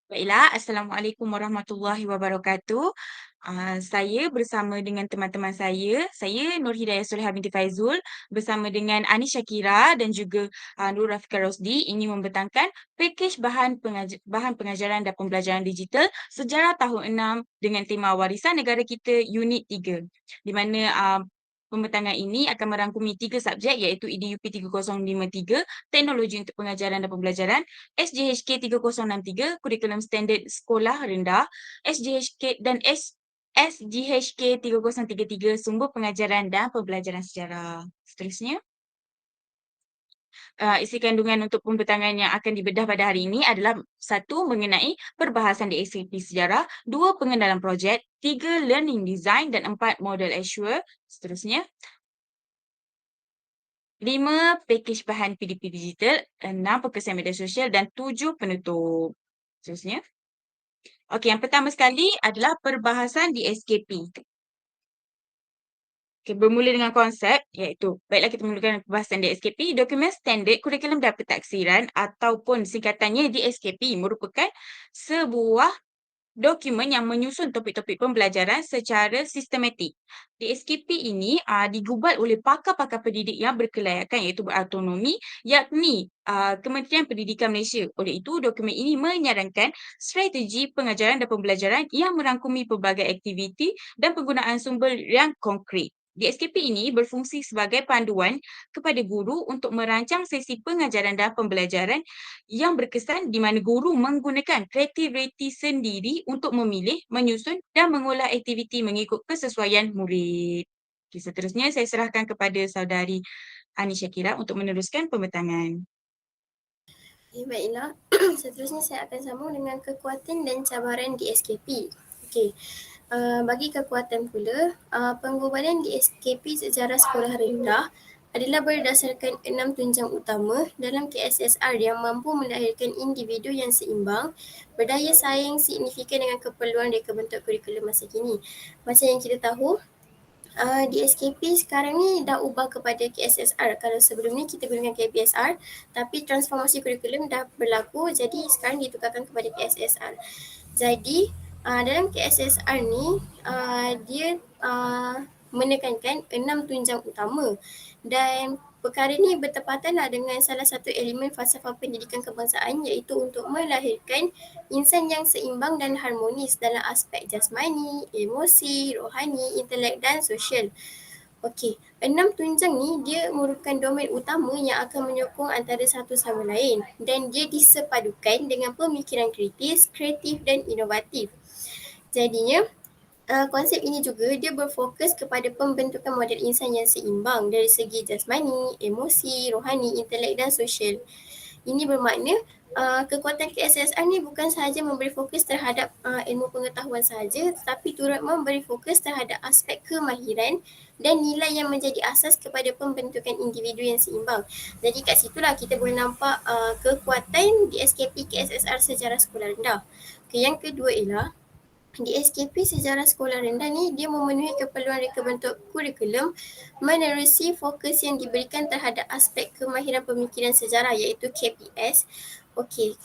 Baiklah, Assalamualaikum warahmatullahi wabarakatuh. Saya bersama dengan teman-teman saya Nur Hidayah Solihah binti Faizul bersama dengan Anis Shakira dan juga Nur Rafiqah Rosdi ingin membentangkan pakej bahan pengajaran dan pembelajaran digital sejarah tahun 6 dengan tema Warisan Negara Kita Unit 3, di mana pembentangan ini akan merangkumi 3 subjek iaitu EDUP 3053, Teknologi untuk Pengajaran dan Pembelajaran, SJHK 3063, Kurikulum Standard Sekolah Rendah, SJHK dan SGHK 3033, Sumber Pengajaran dan Pembelajaran Sejarah. Seterusnya, isi kandungan untuk pembentangan yang akan dibedah pada hari ini adalah 1. Mengenai perbahasan di SKP Sejarah, 2. Pengenalan projek, 3. Learning Design dan 4. Model Assure. Seterusnya, 5. Pakej bahan PDP digital, 6. Perkongsian media sosial dan 7. Penutup. Seterusnya. Okey, yang pertama sekali adalah perbahasan di SKP. Okey, bermula dengan konsep iaitu, baiklah kita mulakan perbahasan di SKP. Dokumen standard kurikulum dan pentaksiran ataupun singkatannya DSKP merupakan sebuah dokumen yang menyusun topik-topik pembelajaran secara sistematik. DSKP ini digubat oleh pakar-pakar pendidik yang berkelayakan iaitu berautonomi, yakni Kementerian Pendidikan Malaysia. Oleh itu, dokumen ini menyarankan strategi pengajaran dan pembelajaran yang merangkumi pelbagai aktiviti dan penggunaan sumber yang konkret. DSKP ini berfungsi sebagai panduan kepada guru untuk merancang sesi pengajaran dan pembelajaran yang berkesan di mana guru menggunakan kreativiti sendiri untuk memilih, menyusun dan mengolah aktiviti mengikut kesesuaian murid. Okay, seterusnya saya serahkan kepada saudari Ani Shakira untuk meneruskan pembentangan. Baiklah, seterusnya saya akan sambung dengan kekuatan dan cabaran di SKP. Okey, bagi kekuatan pula, penggubalan di SKP sejarah sekolah rendah adalah berdasarkan 6 tunjang utama dalam KSSR yang mampu melahirkan individu yang seimbang, berdaya saing signifikan dengan keperluan reka bentuk kurikulum masa kini. Macam yang kita tahu, di SKP sekarang ni dah ubah kepada KSSR. Kalau sebelum ni kita gunakan KPSR, tapi transformasi kurikulum dah berlaku, jadi sekarang ditukarkan kepada KSSR. Jadi dalam KSSR ni dia menekankan 6 tunjang utama dan perkara ni bertepatanlah dengan salah satu elemen falsafah pendidikan kebangsaan iaitu untuk melahirkan insan yang seimbang dan harmonis dalam aspek jasmani, emosi, rohani, intelek dan sosial. Okey, 6 tunjang ni dia merupakan domain utama yang akan menyokong antara satu sama lain dan dia disepadukan dengan pemikiran kritis, kreatif dan inovatif. Jadinya, konsep ini juga dia berfokus kepada pembentukan model insan yang seimbang dari segi jasmani, emosi, rohani, intelek dan sosial. Ini bermakna kekuatan KSSR ni bukan sahaja memberi fokus terhadap ilmu pengetahuan sahaja, tetapi turut memberi fokus terhadap aspek kemahiran dan nilai yang menjadi asas kepada pembentukan individu yang seimbang. Jadi kat situlah kita boleh nampak kekuatan di SKP KSSR sejarah sekolah rendah. Okay, yang kedua ialah di SKP sejarah sekolah rendah ni dia memenuhi keperluan reka bentuk kurikulum menerusi fokus yang diberikan terhadap aspek kemahiran pemikiran sejarah iaitu KPS. Okey,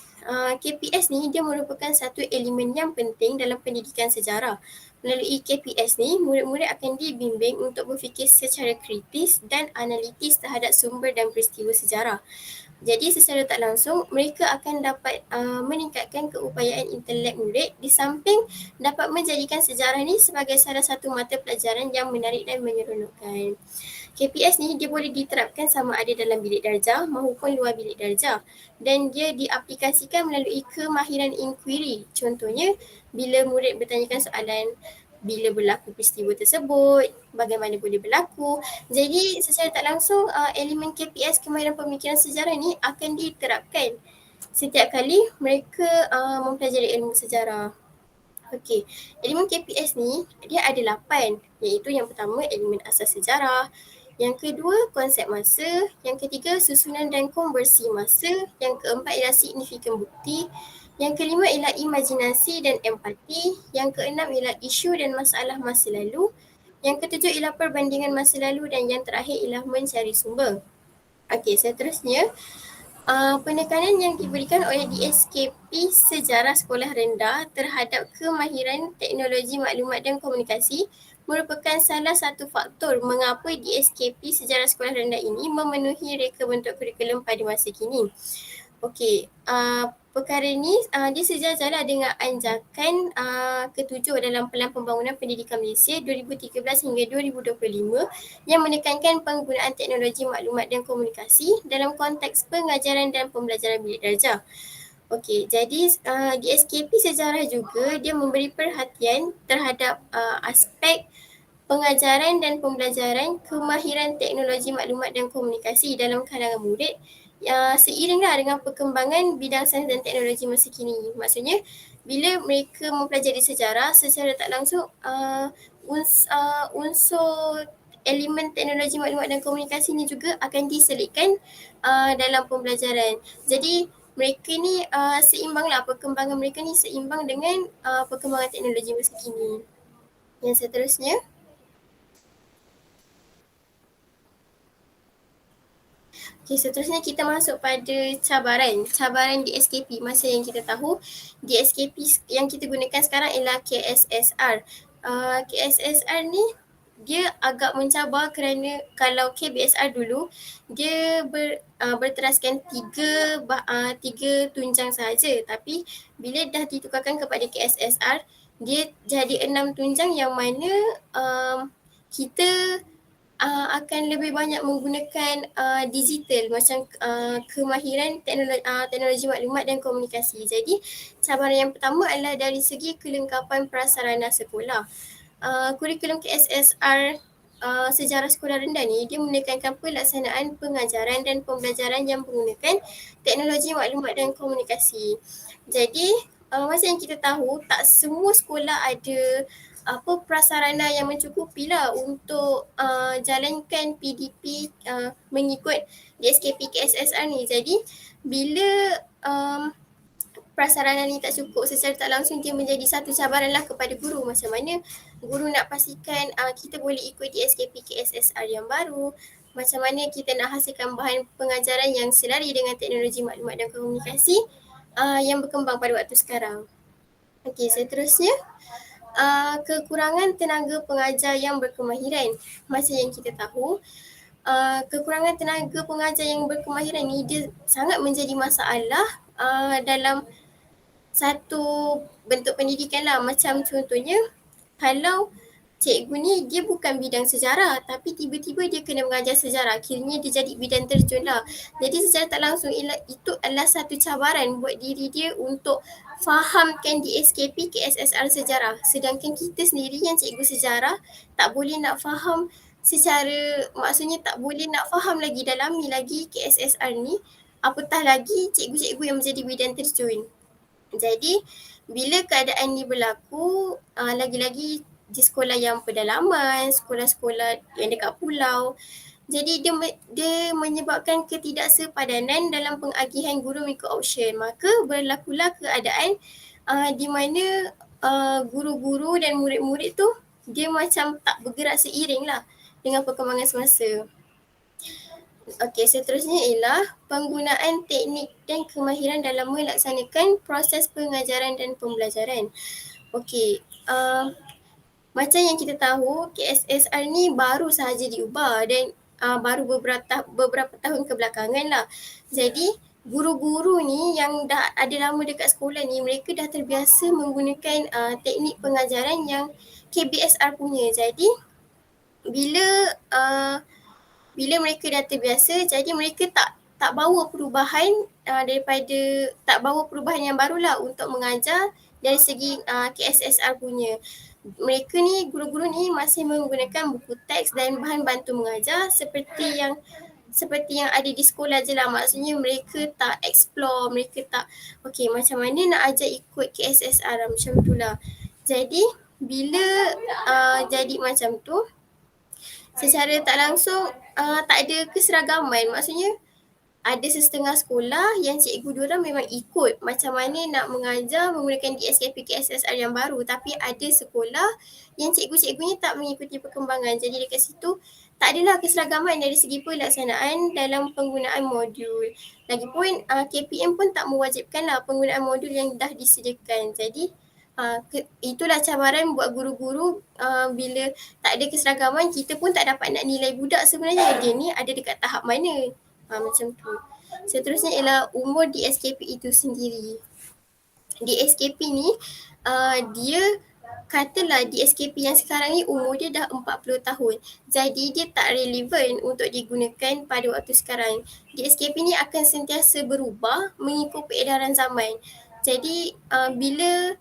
KPS ni dia merupakan satu elemen yang penting dalam pendidikan sejarah. Melalui KPS ni, murid-murid akan dibimbing untuk berfikir secara kritis dan analitis terhadap sumber dan peristiwa sejarah. Jadi secara tak langsung mereka akan dapat meningkatkan keupayaan intelek murid di samping dapat menjadikan sejarah ni sebagai salah satu mata pelajaran yang menarik dan menyeronokkan. KPS ni dia boleh diterapkan sama ada dalam bilik darjah maupun luar bilik darjah dan dia diaplikasikan melalui kemahiran inquiry. Contohnya bila murid bertanyakan soalan bila berlaku peristiwa tersebut, bagaimana boleh berlaku. Jadi secara tak langsung elemen KPS kemahiran pemikiran sejarah ni akan diterapkan setiap kali mereka mempelajari ilmu sejarah. Okey, elemen KPS ni dia ada 8 iaitu yang pertama elemen asas sejarah, yang kedua konsep masa, yang ketiga susunan dan konversi masa, yang keempat ialah signifikan bukti, yang kelima ialah imajinasi dan empati, yang keenam ialah isu dan masalah masa lalu, yang ketujuh ialah perbandingan masa lalu dan yang terakhir ialah mencari sumber. Okey, seterusnya Penekanan yang diberikan oleh DSKP Sejarah Sekolah Rendah terhadap kemahiran teknologi maklumat dan komunikasi merupakan salah satu faktor mengapa DSKP Sejarah Sekolah Rendah ini memenuhi reka bentuk kurikulum pada masa kini. Okey, perkara ni dia sejajarlah dengan anjakan ketujuh dalam Pelan Pembangunan Pendidikan Malaysia 2013 hingga 2025 yang menekankan penggunaan teknologi maklumat dan komunikasi dalam konteks pengajaran dan pembelajaran bilik darjah. Okey, jadi DSKP Sejarah juga dia memberi perhatian terhadap aspek pengajaran dan pembelajaran kemahiran teknologi maklumat dan komunikasi dalam kalangan murid seiringlah dengan perkembangan bidang sains dan teknologi masa kini. Maksudnya bila mereka mempelajari sejarah secara tak langsung unsur elemen teknologi maklumat dan komunikasi ni juga akan diselitkan dalam pembelajaran. Jadi mereka ni seimbanglah, perkembangan mereka ni seimbang dengan perkembangan teknologi masa kini. Yang seterusnya, okay, seterusnya kita masuk pada cabaran DSKP. Masa yang kita tahu DSKP yang kita gunakan sekarang ialah KSSR. KSSR ni dia agak mencabar kerana kalau KBSR dulu dia berteraskan tiga tunjang sahaja, tapi bila dah ditukarkan kepada KSSR dia jadi 6 tunjang yang mana kita akan lebih banyak menggunakan digital macam kemahiran teknologi maklumat dan komunikasi. Jadi cabaran yang pertama adalah dari segi kelengkapan prasarana sekolah. Kurikulum KSSR Sejarah Sekolah Rendah ni dia menekankan pelaksanaan pengajaran dan pembelajaran yang menggunakan teknologi maklumat dan komunikasi. Jadi macam yang kita tahu tak semua sekolah ada prasarana yang mencukupi lah untuk jalankan PDP mengikut DSKP KSSR ni. Jadi bila prasarana ni tak cukup secara tak langsung dia menjadi satu cabaran lah kepada guru. Macam mana guru nak pastikan kita boleh ikut DSKP KSSR yang baru, macam mana kita nak hasilkan bahan pengajaran yang selari dengan teknologi maklumat dan komunikasi yang berkembang pada waktu sekarang. Okey, seterusnya kekurangan tenaga pengajar yang berkemahiran. Macam yang kita tahu, kekurangan tenaga pengajar yang berkemahiran ni dia sangat menjadi masalah dalam satu bentuk pendidikan lah. Macam contohnya kalau cikgu ni dia bukan bidang sejarah tapi tiba-tiba dia kena mengajar sejarah, kiranya dia jadi bidang terjun lah. Jadi secara tak langsung itu adalah satu cabaran buat diri dia untuk fahamkan DSKP KSSR sejarah. Sedangkan kita sendiri yang cikgu sejarah tak boleh nak faham secara, maksudnya tak boleh nak faham lagi, dalami lagi KSSR ni, apatah lagi cikgu-cikgu yang menjadi bidang terjun. Jadi bila keadaan ni berlaku, lagi-lagi di sekolah yang pedalaman, sekolah-sekolah yang dekat pulau, jadi dia menyebabkan ketidaksepadanan dalam pengagihan guru mengikut option. Maka berlakulah keadaan di mana guru-guru dan murid-murid tu dia macam tak bergerak seiring lah dengan perkembangan semasa. Okey, seterusnya ialah penggunaan teknik dan kemahiran dalam melaksanakan proses pengajaran dan pembelajaran. Okey, macam yang kita tahu KSSR ni baru sahaja diubah dan baru beberapa tahun kebelakangan lah. Jadi guru-guru ni yang dah ada lama dekat sekolah ni, mereka dah terbiasa menggunakan teknik pengajaran yang KBSR punya. Jadi bila mereka dah terbiasa, jadi mereka tak bawa perubahan tak bawa perubahan yang barulah untuk mengajar dari segi KSSR punya. Mereka ni, guru-guru ni masih menggunakan buku teks dan bahan bantu mengajar seperti yang ada di sekolah je lah. Maksudnya mereka tak explore, mereka tak macam mana nak ajar ikut KSSR macam tu lah. Jadi bila jadi macam tu, secara tak langsung tak ada keseragaman. Maksudnya ada setengah sekolah yang cikgu diorang memang ikut macam mana nak mengajar menggunakan DSKP KSSR yang baru, tapi ada sekolah yang cikgu-cikgunya tak mengikuti perkembangan. Jadi dekat situ tak adalah keseragaman dari segi pelaksanaan dalam penggunaan modul. Lagipun KPM pun tak mewajibkanlah penggunaan modul yang dah disediakan. Jadi itulah cabaran buat guru-guru bila tak ada keseragaman, kita pun tak dapat nak nilai budak sebenarnya dia ni ada dekat tahap mana. Macam tu. Seterusnya ialah umur DSKP itu sendiri. DSKP ni dia katalah DSKP yang sekarang ni umur dia dah 40 tahun. Jadi dia tak relevan untuk digunakan pada waktu sekarang. DSKP ni akan sentiasa berubah mengikut peredaran zaman. Jadi bila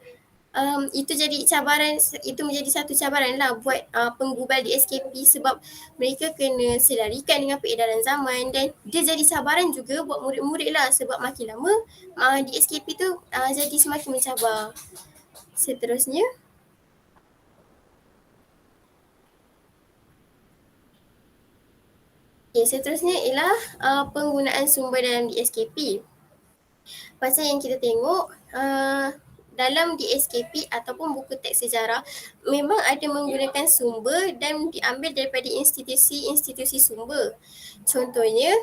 itu jadi cabaran, itu menjadi satu cabaran lah buat penggubal DSKP sebab mereka kena selarikan dengan peredaran zaman, dan dia jadi cabaran juga buat murid-murid lah sebab makin lama DSKP tu jadi semakin mencabar. Seterusnya seterusnya ialah penggunaan sumber dalam DSKP. Pasal yang kita tengok dalam DSKP ataupun buku teks sejarah memang ada menggunakan sumber dan diambil daripada institusi-institusi sumber. Contohnya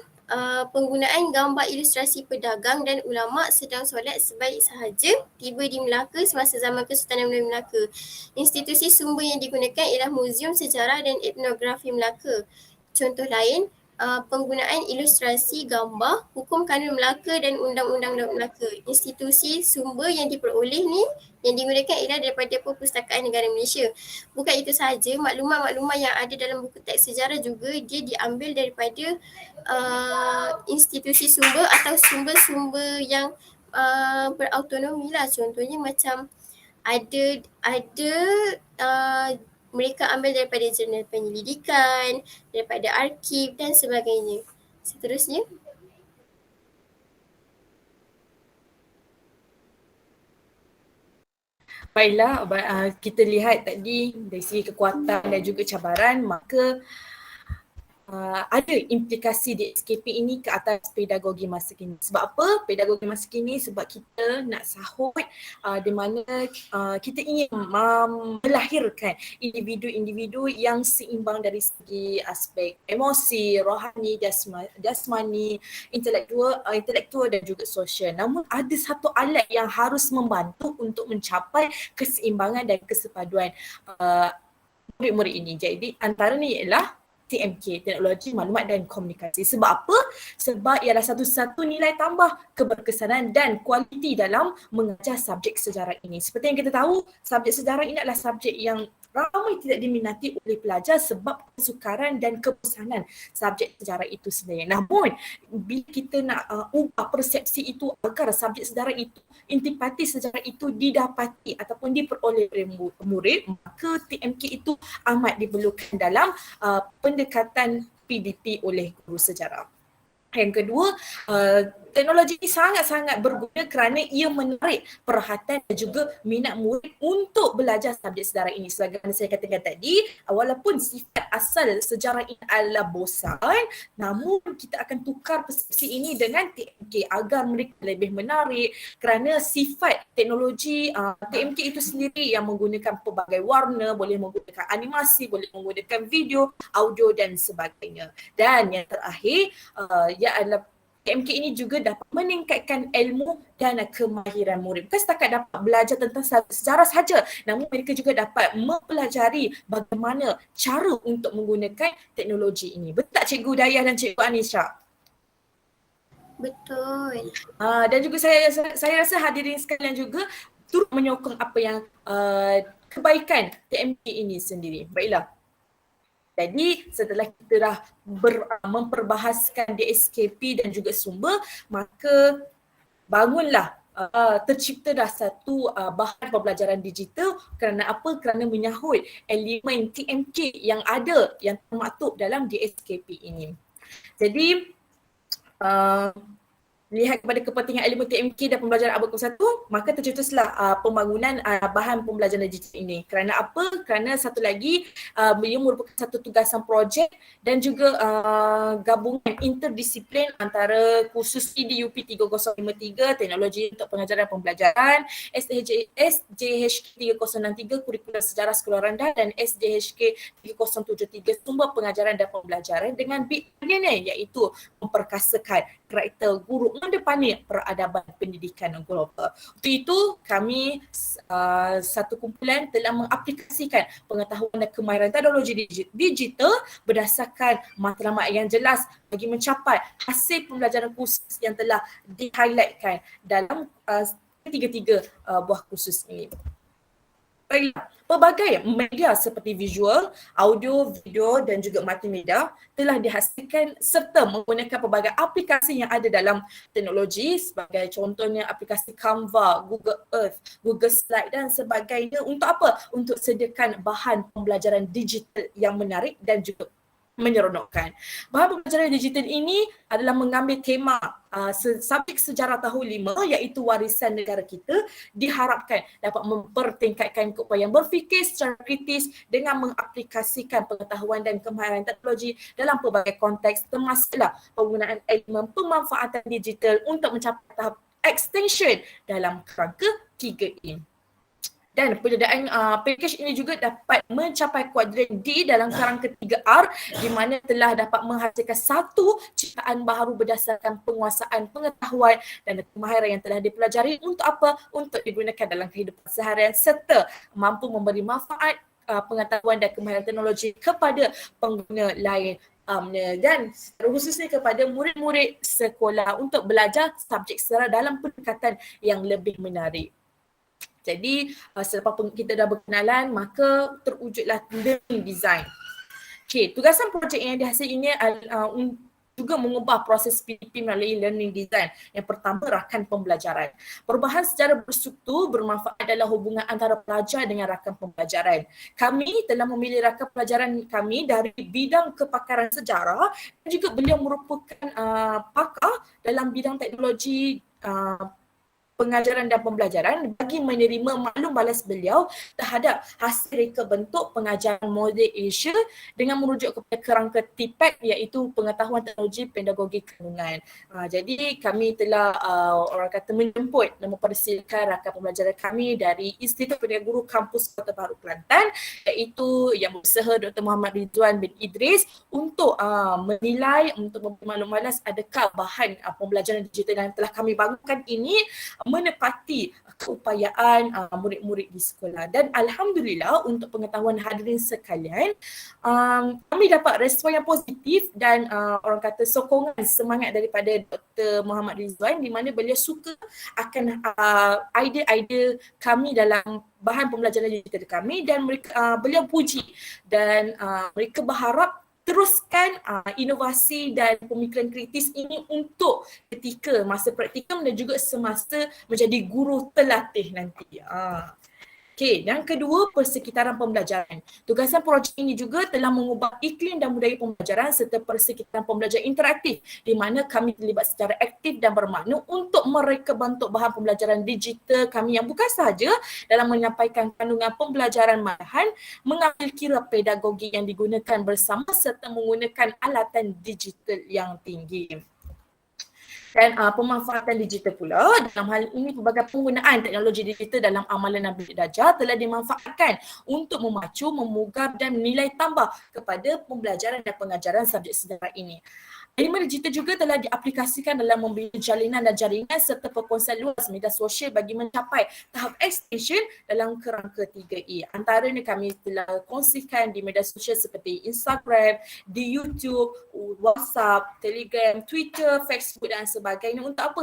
penggunaan gambar ilustrasi pedagang dan ulama sedang solat sebaik sahaja tiba di Melaka semasa zaman Kesultanan Melayu Melaka. Institusi sumber yang digunakan ialah Muzium Sejarah dan Etnografi Melaka. Contoh lain, penggunaan ilustrasi gambar, hukum kanun Melaka dan undang-undang Melaka. Institusi sumber yang diperoleh ni yang digunakan ialah daripada Perpustakaan Negara Malaysia. Bukan itu sahaja, maklumat-maklumat yang ada dalam buku teks sejarah juga dia diambil daripada institusi sumber atau sumber-sumber yang berautonomi lah. Contohnya macam ada mereka ambil daripada jurnal penyelidikan, daripada arkib dan sebagainya. Seterusnya. Baiklah, kita lihat tadi dari segi kekuatan dan juga cabaran, maka ada implikasi DSKP ini ke atas pedagogi masa kini. Sebab apa? Pedagogi masa kini sebab kita nak sahut di mana kita ingin melahirkan individu-individu yang seimbang dari segi aspek emosi, rohani, jasmani, intelektual dan juga sosial. Namun ada satu alat yang harus membantu untuk mencapai keseimbangan dan kesepaduan murid-murid ini. Jadi antaranya ialah TMK, Teknologi Maklumat dan Komunikasi. Sebab apa? Sebab ialah satu-satu nilai tambah keberkesanan dan kualiti dalam mengajar subjek sejarah ini. Seperti yang kita tahu, subjek sejarah ini adalah subjek yang ramai tidak diminati oleh pelajar sebab kesukaran dan kebosanan subjek sejarah itu sendiri. Namun, bila kita nak ubah persepsi itu agar subjek sejarah itu, intipati sejarah itu didapati ataupun diperoleh oleh murid, maka TMK itu amat diperlukan dalam pendekatan PDP oleh guru sejarah. Yang kedua, teknologi ini sangat-sangat berguna kerana ia menarik perhatian dan juga minat murid untuk belajar subjek sejarah ini. Sebagaimana saya katakan tadi, walaupun sifat asal sejarah ini adalah bosan, namun kita akan tukar persepsi ini dengan TMK agar mereka lebih menarik kerana sifat teknologi TMK itu sendiri yang menggunakan pelbagai warna, boleh menggunakan animasi, boleh menggunakan video, audio dan sebagainya. Dan yang terakhir, adalah TMK ini juga dapat meningkatkan ilmu dan kemahiran murid. Bukan setakat dapat belajar tentang sejarah sahaja, namun mereka juga dapat mempelajari bagaimana cara untuk menggunakan teknologi ini. Betul tak Cikgu Dayah dan Cikgu Anisha? Betul. Dan juga saya rasa hadirin sekalian juga turut menyokong apa yang kebaikan TMK ini sendiri. Baiklah. Jadi setelah kita dah memperbahaskan DSKP dan juga sumber, maka bangunlah tercipta dah satu bahan pembelajaran digital. Kerana apa? Kerana menyahut elemen TMK yang ada, yang termaktub dalam DSKP ini. Jadi lihat kepada kepentingan elemen TMK dan pembelajaran abad ke-21, maka tercetuslah pembangunan bahan pembelajaran digital ini. Kerana apa? Kerana satu lagi, ia merupakan satu tugasan projek dan juga gabungan interdisiplin antara kursus PDUP 3053, teknologi untuk pengajaran dan pembelajaran, SJHK 3063, kurikulum sejarah sekolah rendah, dan SJHK 3073, sumber pengajaran dan pembelajaran, dengan big idea iaitu memperkasakan karakter guru mengendepani peradaban pendidikan global. Untuk itu, kami satu kumpulan telah mengaplikasikan pengetahuan dan kemahiran teknologi digital berdasarkan matlamat yang jelas bagi mencapai hasil pembelajaran khusus yang telah di-highlightkan dalam tiga-tiga buah kursus ini. Baiklah, pelbagai media seperti visual, audio, video dan juga multimedia telah dihasilkan serta menggunakan pelbagai aplikasi yang ada dalam teknologi sebagai contohnya aplikasi Canva, Google Earth, Google Slide dan sebagainya. Untuk apa? Untuk sediakan bahan pembelajaran digital yang menarik dan juga menyeronokkan. Bahan pembelajaran digital ini adalah mengambil tema subjek sejarah tahun 5 iaitu warisan negara kita, diharapkan dapat mempertingkatkan keupayaan berfikir secara kritis dengan mengaplikasikan pengetahuan dan kemahiran teknologi dalam pelbagai konteks, termasuklah penggunaan elemen pemanfaatan digital untuk mencapai tahap extension dalam kerangka 3E. Dan pengadaan package ini juga dapat mencapai kuadran D dalam kerangka 3R di mana telah dapat menghasilkan satu ciptaan baharu berdasarkan penguasaan pengetahuan dan kemahiran yang telah dipelajari untuk apa? Untuk digunakan dalam kehidupan seharian serta mampu memberi manfaat pengetahuan dan kemahiran teknologi kepada pengguna lain. Dan secara khususnya kepada murid-murid sekolah untuk belajar subjek sejarah dalam pendekatan yang lebih menarik. Jadi selepas kita dah berkenalan, maka terwujudlah learning design. Okay, tugasan projek yang dihasil ini juga mengubah proses PDP melalui learning design. Yang pertama, rakan pembelajaran. Perubahan secara berstruktur bermanfaat adalah hubungan antara pelajar dengan rakan pembelajaran. Kami telah memilih rakan pelajaran kami dari bidang kepakaran sejarah dan juga beliau merupakan pakar dalam bidang teknologi pengajaran dan pembelajaran bagi menerima maklum balas beliau terhadap hasil reka bentuk pengajaran model Asia dengan merujuk kepada kerangka TPAC iaitu pengetahuan teknologi pedagogi kandungan. Jadi kami telah orang kata menjemput dan mempersilakan rakan pembelajaran kami dari Institut Pendidikan Guru Kampus Kota Baru Kelantan iaitu yang berusaha Dr. Muhammad Ridzuan bin Idris untuk menilai, untuk memberi maklum balas adakah bahan pembelajaran digital yang telah kami bangunkan ini menepati keupayaan murid-murid di sekolah. Dan alhamdulillah untuk pengetahuan hadirin sekalian, kami dapat respon yang positif dan orang kata sokongan semangat daripada Dr. Muhammad Ridzuan di mana beliau suka akan idea-idea kami dalam bahan pembelajaran digital kami dan beliau puji dan mereka berharap teruskan inovasi dan pemikiran kritis ini untuk ketika masa praktikum dan juga semasa menjadi guru terlatih nanti. Okey, yang kedua, persekitaran pembelajaran. Tugasan projek ini juga telah mengubah iklim dan budaya pembelajaran serta persekitaran pembelajaran interaktif di mana kami terlibat secara aktif dan bermakna untuk mereka bentuk bahan pembelajaran digital kami yang bukan sahaja dalam menyampaikan kandungan pembelajaran malahan mengambil kira pedagogi yang digunakan bersama serta menggunakan alatan digital yang tinggi. Dan pemanfaatan digital pula, dalam hal ini pelbagai penggunaan teknologi digital dalam amalan dan bidik darjah telah dimanfaatkan untuk memacu, memugar dan nilai tambah kepada pembelajaran dan pengajaran subjek sejarah ini. Elemen digital juga telah diaplikasikan dalam membina jalinan dan jaringan serta perkongsian luas media sosial bagi mencapai tahap extension dalam kerangka 3E. Antaranya kami telah kongsikan di media sosial seperti Instagram, di YouTube, WhatsApp, Telegram, Twitter, Facebook dan sebagainya. Untuk apa?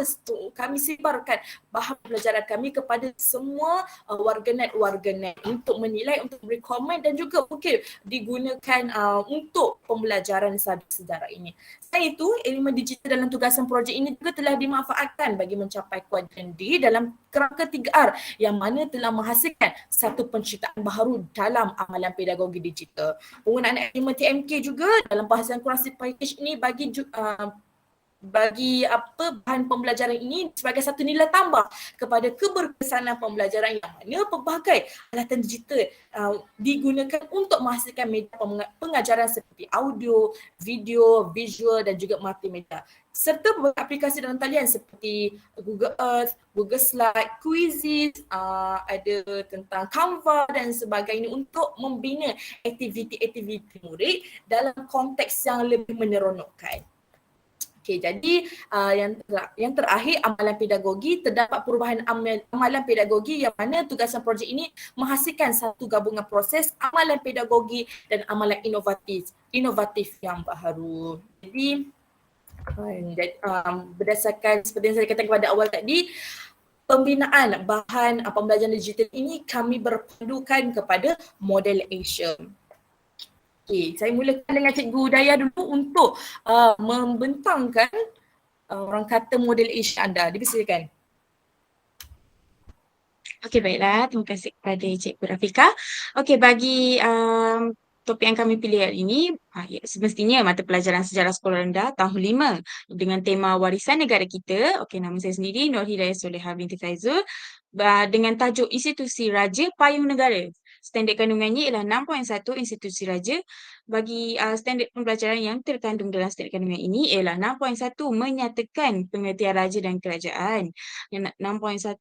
Kami sebarkan bahan pelajaran kami kepada semua warganet untuk menilai, untuk memberi komen dan juga mungkin digunakan untuk pembelajaran subjek sejarah ini. Selain itu, elemen digital dalam tugasan projek ini juga telah dimanfaatkan bagi mencapai kuadran D dalam kerangka 3R yang mana telah menghasilkan satu penciptaan baharu dalam amalan pedagogi digital. Penggunaan elemen TMK juga dalam bahasan kurasi package ini bagi bagi bahan pembelajaran ini sebagai satu nilai tambah kepada keberkesanan pembelajaran yang mana pelbagai alatan digital digunakan untuk menghasilkan media pengajaran seperti audio, video, visual dan juga multimedia. Serta beberapa aplikasi dalam talian seperti Google Earth, Google Slide, Quizzes, ada tentang Canva dan sebagainya untuk membina aktiviti-aktiviti murid dalam konteks yang lebih menyeronokkan. Okey, jadi yang terakhir amalan pedagogi, terdapat perubahan amalan pedagogi yang mana tugasan projek ini menghasilkan satu gabungan proses amalan pedagogi dan amalan inovatif yang baru. Jadi berdasarkan seperti yang saya katakan pada awal tadi, pembinaan bahan pembelajaran digital ini kami berpandukan kepada model Asia. Okey, saya mulakan dengan Cikgu Daya dulu untuk membentangkan orang kata model Asia anda. Dipersilakan. Okey, baiklah. Terima kasih kepada Cikgu Rafika. Okey, bagi topik yang kami pilih hari ini, semestinya mata pelajaran sejarah sekolah rendah tahun 5 dengan tema warisan negara kita. Okey, nama saya sendiri Nur Hidayah Soleha binti Faizul dengan tajuk Institusi Raja Payung Negara. Standard kandungannya ialah 6.1 institusi raja. Bagi standard pembelajaran yang terkandung dalam standard kandungan ini ialah 6.1 menyatakan pengertian raja dan kerajaan. Yang 6.1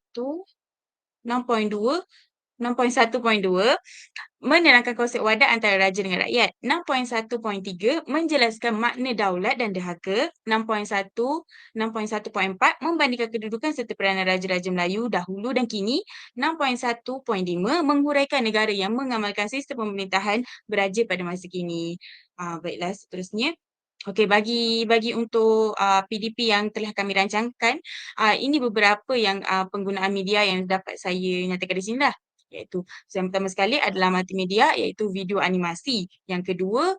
6.2 6.1.2 menerangkan konsep wadah antara raja dengan rakyat. 6.1.3 menjelaskan makna daulat dan dahaga. 6.1.4 membandingkan kedudukan serta peranan raja-raja Melayu dahulu dan kini. 6.1.5 menghuraikan negara yang mengamalkan sistem pemerintahan beraja pada masa kini. Baiklah, seterusnya. Okey, bagi untuk PDP yang telah kami rancangkan, ini beberapa yang penggunaan media yang dapat saya nyatakan di sini lah. Iaitu yang pertama sekali adalah multimedia, iaitu video animasi. Yang kedua,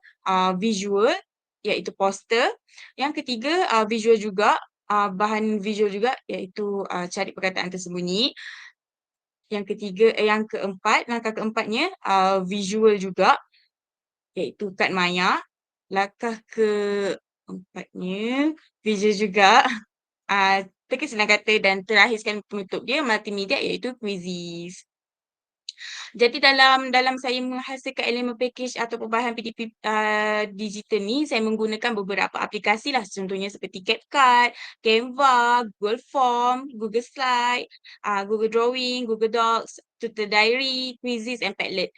visual, iaitu poster. Yang ketiga, visual juga, bahan visual juga, iaitu cari perkataan tersembunyi. Yang keempat, langkah keempatnya visual juga, iaitu kad maya. Langkah keempatnya visual juga, teka senang kata dan terakhir sekali penutup dia multimedia iaitu quizzes. Jadi dalam saya menghasilkan elemen package atau bahan PDP digital ni, saya menggunakan beberapa aplikasi lah, contohnya seperti CapCut, Canva, Google Form, Google Slide, Google Drawing, Google Docs, Tutor Diary, Quizzes and Padlet.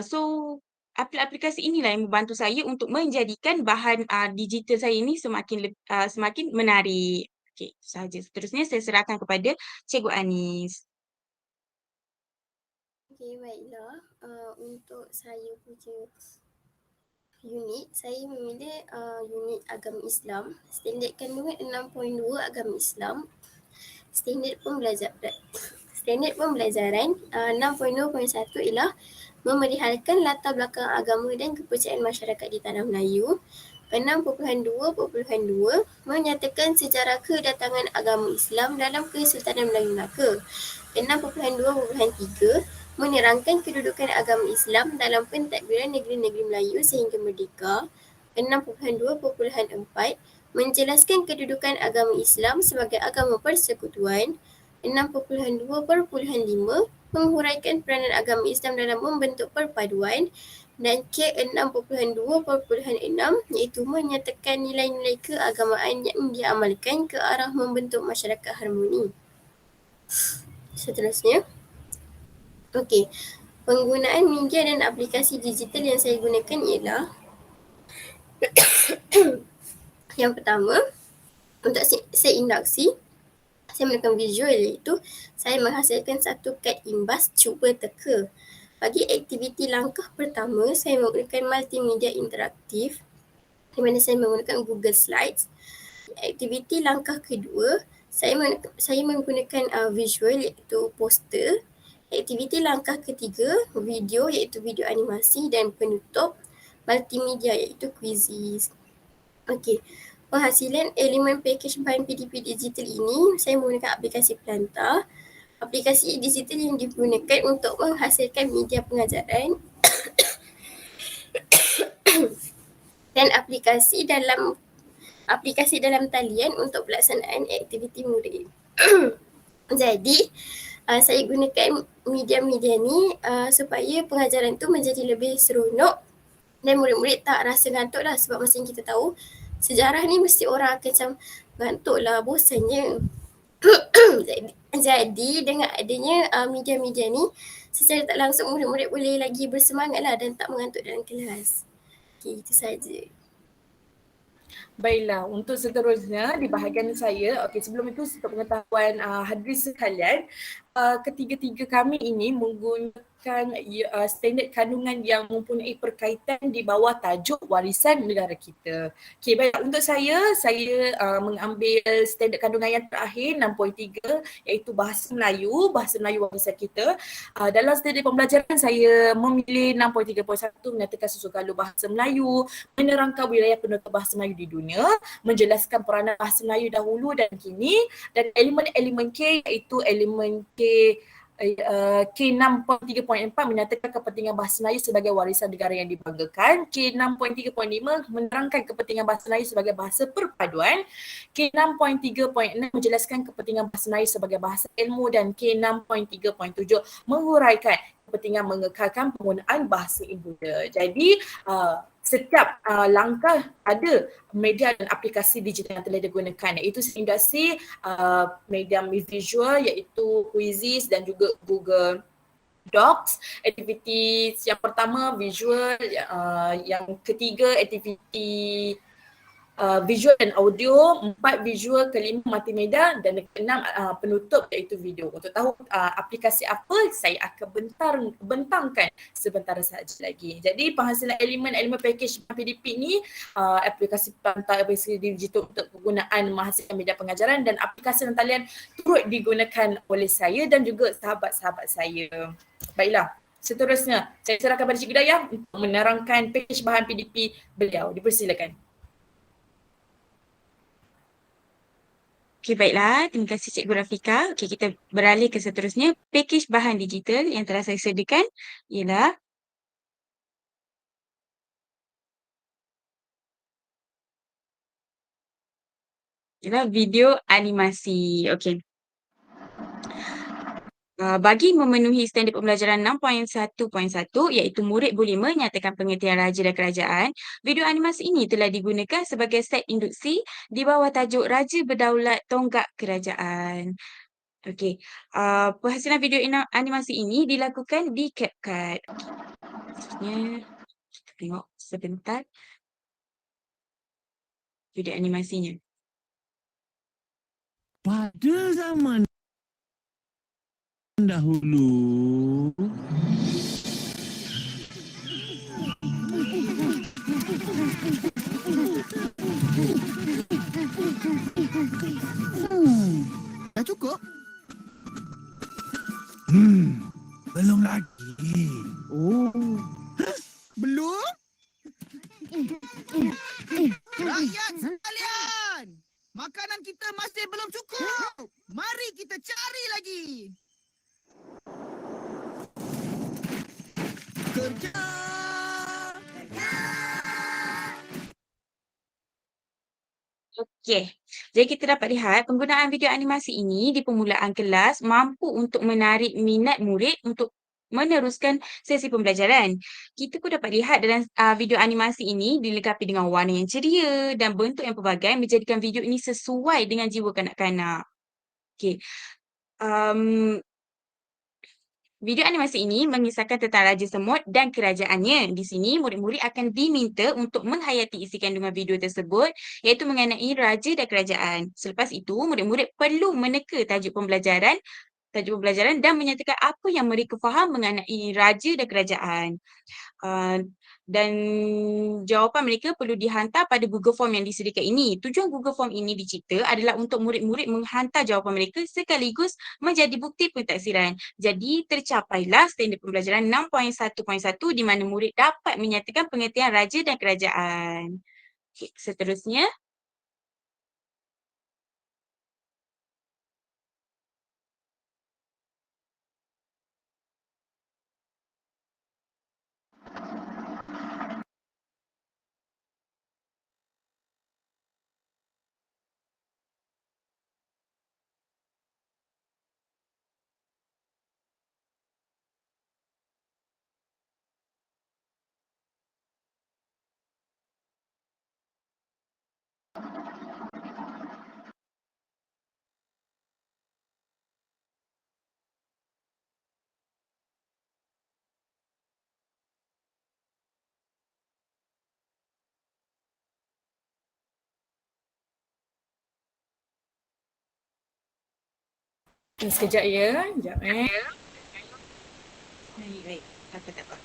So aplikasi inilah yang membantu saya untuk menjadikan bahan digital saya ini semakin menarik. Okey, itu sahaja. Seterusnya saya serahkan kepada Cikgu Anis. Okey, baiklah. Untuk saya punya unit, saya memilih unit agama Islam. Standard kandungan 6.2 agama Islam. Standard pembelajaran 6.2.1 ialah memerihalkan latar belakang agama dan kepercayaan masyarakat di tanah Melayu. 6.2.2 menyatakan sejarah kedatangan agama Islam dalam Kesultanan Melayu Melaka. 6.2.3 menerangkan kedudukan agama Islam dalam pentadbiran negeri-negeri Melayu sehingga merdeka. 6.2.4 menjelaskan kedudukan agama Islam sebagai agama persekutuan. 6.2.5 menghuraikan peranan agama Islam dalam membentuk perpaduan. Dan K6.2.6 iaitu menyatakan nilai-nilai keagamaan yang diamalkan ke arah membentuk masyarakat harmoni. Seterusnya, okey, penggunaan media dan aplikasi digital yang saya gunakan ialah yang pertama, untuk saya induksi, saya menggunakan visual, iaitu saya menghasilkan satu kad imbas cuba teka. Bagi aktiviti langkah pertama, saya menggunakan multimedia interaktif di mana saya menggunakan Google Slides. Aktiviti langkah kedua, saya menggunakan visual iaitu poster. Aktiviti langkah ketiga, video iaitu video animasi dan penutup multimedia iaitu quizzes. Okey, penghasilan elemen package bahan PDP digital ini, saya menggunakan aplikasi Planta. Aplikasi digital yang digunakan untuk menghasilkan media pengajaran dan aplikasi dalam aplikasi dalam talian untuk pelaksanaan aktiviti murid. Jadi, saya gunakan media-media ni supaya pengajaran tu menjadi lebih seronok dan murid-murid tak rasa ngantuk lah, sebab macam kita tahu sejarah ni mesti orang akan macam ngantuk lah, bosannya. Jadi dengan adanya media-media ni, secara tak langsung murid-murid boleh lagi bersemangat lah dan tak mengantuk dalam kelas. Okay, itu saja. Baiklah, untuk seterusnya di bahagian saya, sebelum itu untuk pengetahuan hadirin sekalian, ketiga-tiga kami ini menggunakan standard kandungan yang mempunyai perkaitan di bawah tajuk warisan negara kita. Okey, baik, untuk saya mengambil standard kandungan yang terakhir 6.3 iaitu bahasa Melayu warisan kita. Dalam standard pembelajaran saya memilih 6.3.1 menyatakan sesuatu bahasa Melayu, menerangkan wilayah penutur bahasa Melayu di dunia, menjelaskan peranan bahasa Melayu dahulu dan kini, dan elemen-elemen K iaitu elemen K6.3.4 menyatakan kepentingan bahasa Melayu sebagai warisan negara yang dibanggakan. K6.3.5 menerangkan kepentingan bahasa Melayu sebagai bahasa perpaduan. K6.3.6 menjelaskan kepentingan bahasa Melayu sebagai bahasa ilmu, dan K6.3.7 menguraikan kepentingan mengekalkan penggunaan bahasa ibunda. Jadi setiap langkah ada media dan aplikasi digital yang telah digunakan, iaitu industri media visual iaitu Quizizz dan juga Google Docs. Aktiviti yang pertama visual, yang ketiga aktiviti visual dan audio, 4 visual, kelima multimedia, dan keenam penutup iaitu video. Untuk tahu aplikasi apa, saya akan bentangkan sebentar saja lagi. Jadi penghasilan elemen package PDP ni aplikasi pantau aplikasi digital untuk penggunaan menghasilkan media pengajaran, dan aplikasi dan talian turut digunakan oleh saya dan juga sahabat-sahabat saya. Baiklah, seterusnya saya serahkan pada Cikgu Dayah untuk menerangkan package bahan PDP beliau. Dipersilakan. Okey, baiklah. Terima kasih Cikgu Rafika. Okey, kita beralih ke seterusnya. Pakej bahan digital yang telah saya sediakan ialah video animasi. Okey. Bagi memenuhi standard pembelajaran 6.1.1 iaitu murid boleh menyatakan pengertian raja dan kerajaan, video animasi ini telah digunakan sebagai set induksi di bawah tajuk Raja Berdaulat Tonggak Kerajaan. Okey, penghasilan video animasi ini dilakukan di CapCut. Seterusnya, kita tengok sebentar video animasinya. Pada zaman dahulu, dah cukup? Belum lagi. Oh, belum? Rakyat sekalian, makanan kita masih belum cukup. Mari kita cari lagi. Kerja. Okey, jadi kita dapat lihat penggunaan video animasi ini di permulaan kelas mampu untuk menarik minat murid untuk meneruskan sesi pembelajaran. Kita pun dapat lihat dalam video animasi ini dilengkapi dengan warna yang ceria dan bentuk yang pelbagai menjadikan video ini sesuai dengan jiwa kanak-kanak. Okey, video animasi ini mengisahkan tentang Raja Semut dan kerajaannya. Di sini, murid-murid akan diminta untuk menghayati isi kandungan video tersebut, iaitu mengenai raja dan kerajaan. Selepas itu, murid-murid perlu meneka tajuk pembelajaran dan menyatakan apa yang mereka faham mengenai raja dan kerajaan. Dan jawapan mereka perlu dihantar pada Google Form yang disediakan ini. Tujuan Google Form ini dicipta adalah untuk murid-murid menghantar jawapan mereka sekaligus menjadi bukti pentaksiran. Jadi tercapailah standard pembelajaran 6.1.1 di mana murid dapat menyatakan pengertian raja dan kerajaan. Okay, seterusnya. Sekejap ya. Sekejap Baik, baik. Tak apa, tak apa.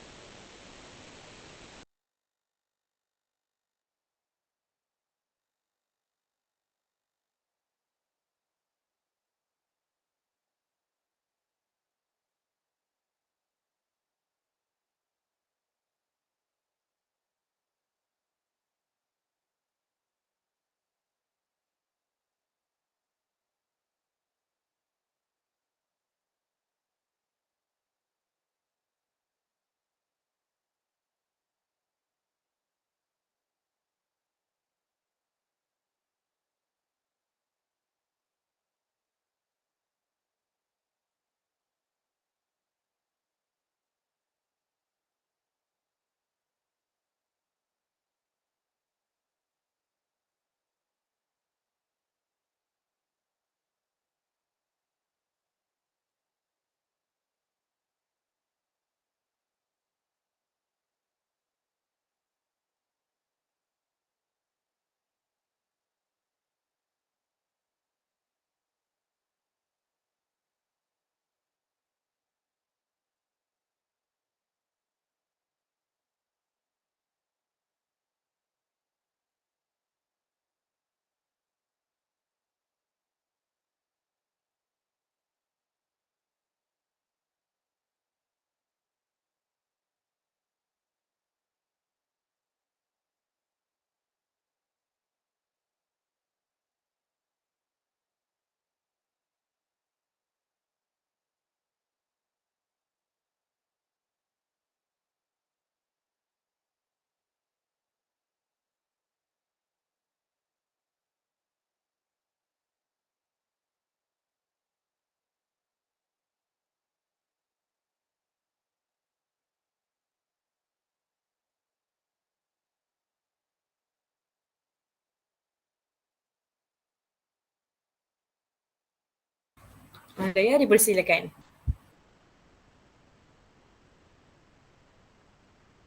Daya dipersilakan.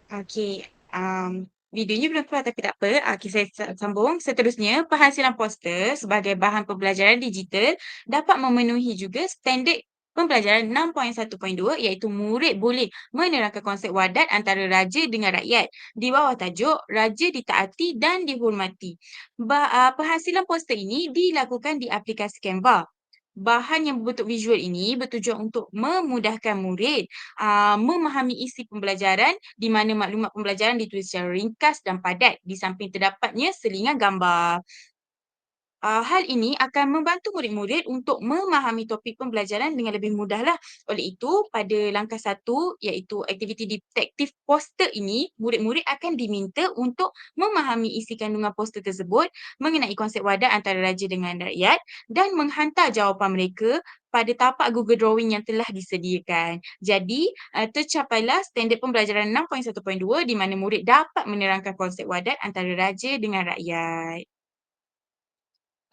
Okey, videonya belum keluar tapi tak apa. Okey, saya sambung. Seterusnya, penghasilan poster sebagai bahan pembelajaran digital dapat memenuhi juga standard pembelajaran 6.1.2 iaitu murid boleh menerangkan konsep wadat antara raja dengan rakyat di bawah tajuk Raja Ditaati dan Dihormati. Penghasilan poster ini dilakukan di aplikasi Canva. Bahan yang berbentuk visual ini bertujuan untuk memudahkan murid memahami isi pembelajaran di mana maklumat pembelajaran ditulis secara ringkas dan padat di samping terdapatnya selingan gambar. Hal ini akan membantu murid-murid untuk memahami topik pembelajaran dengan lebih mudahlah. Oleh itu, pada langkah 1 iaitu aktiviti detektif poster ini, murid-murid akan diminta untuk memahami isi kandungan poster tersebut mengenai konsep wadah antara raja dengan rakyat dan menghantar jawapan mereka pada tapak Google Drawing yang telah disediakan. Jadi, tercapailah standard pembelajaran 6.1.2 di mana murid dapat menerangkan konsep wadah antara raja dengan rakyat.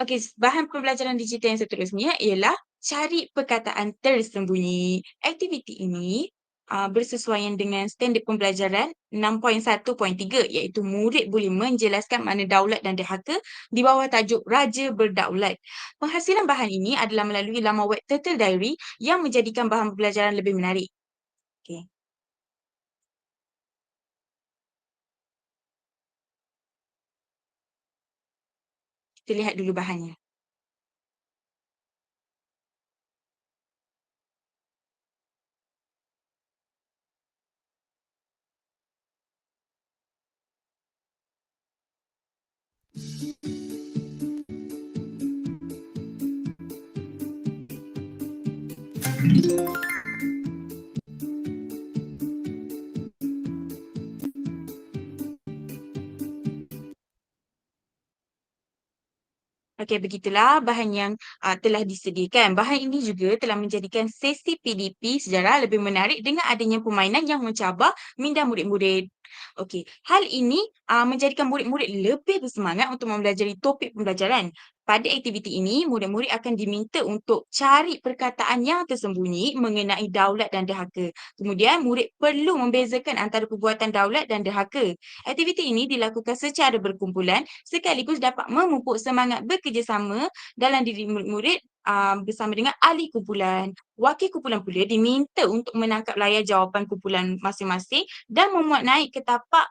Okey, bahan pembelajaran digital yang seterusnya ialah cari perkataan tersembunyi. Aktiviti ini bersesuaian dengan standard pembelajaran 6.1.3 iaitu murid boleh menjelaskan makna daulat dan derhaka di bawah tajuk Raja Berdaulat. Penghasilan bahan ini adalah melalui laman web Turtle Diary yang menjadikan bahan pembelajaran lebih menarik. Okey, kita lihat dulu bahannya. Okey, begitulah bahan yang telah disediakan. Bahan ini juga telah menjadikan sesi PDP sejarah lebih menarik dengan adanya permainan yang mencabar minda murid-murid. Okey, hal ini menjadikan murid-murid lebih bersemangat untuk mempelajari topik pembelajaran. Pada aktiviti ini, murid-murid akan diminta untuk cari perkataan yang tersembunyi mengenai daulat dan derhaka. Kemudian, murid perlu membezakan antara perbuatan daulat dan derhaka. Aktiviti ini dilakukan secara berkumpulan sekaligus dapat memupuk semangat bekerjasama dalam diri murid-murid bersama dengan ahli kumpulan. Wakil kumpulan pula diminta untuk menangkap layar jawapan kumpulan masing-masing dan memuat naik ke tapak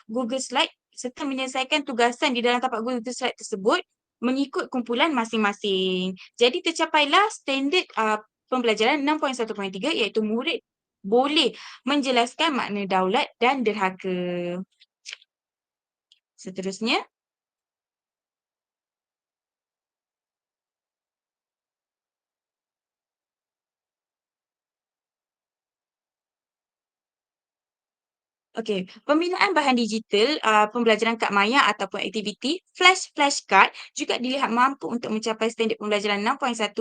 Google Slide serta menyelesaikan tugasan di dalam tapak Google Slide tersebut mengikut kumpulan masing-masing. Jadi tercapailah standard pembelajaran 6.1.3 iaitu murid boleh menjelaskan makna daulat dan derhaka. Seterusnya, okey, pembinaan bahan digital, pembelajaran kad maya ataupun aktiviti flashcard juga dilihat mampu untuk mencapai standard pembelajaran 6.1.4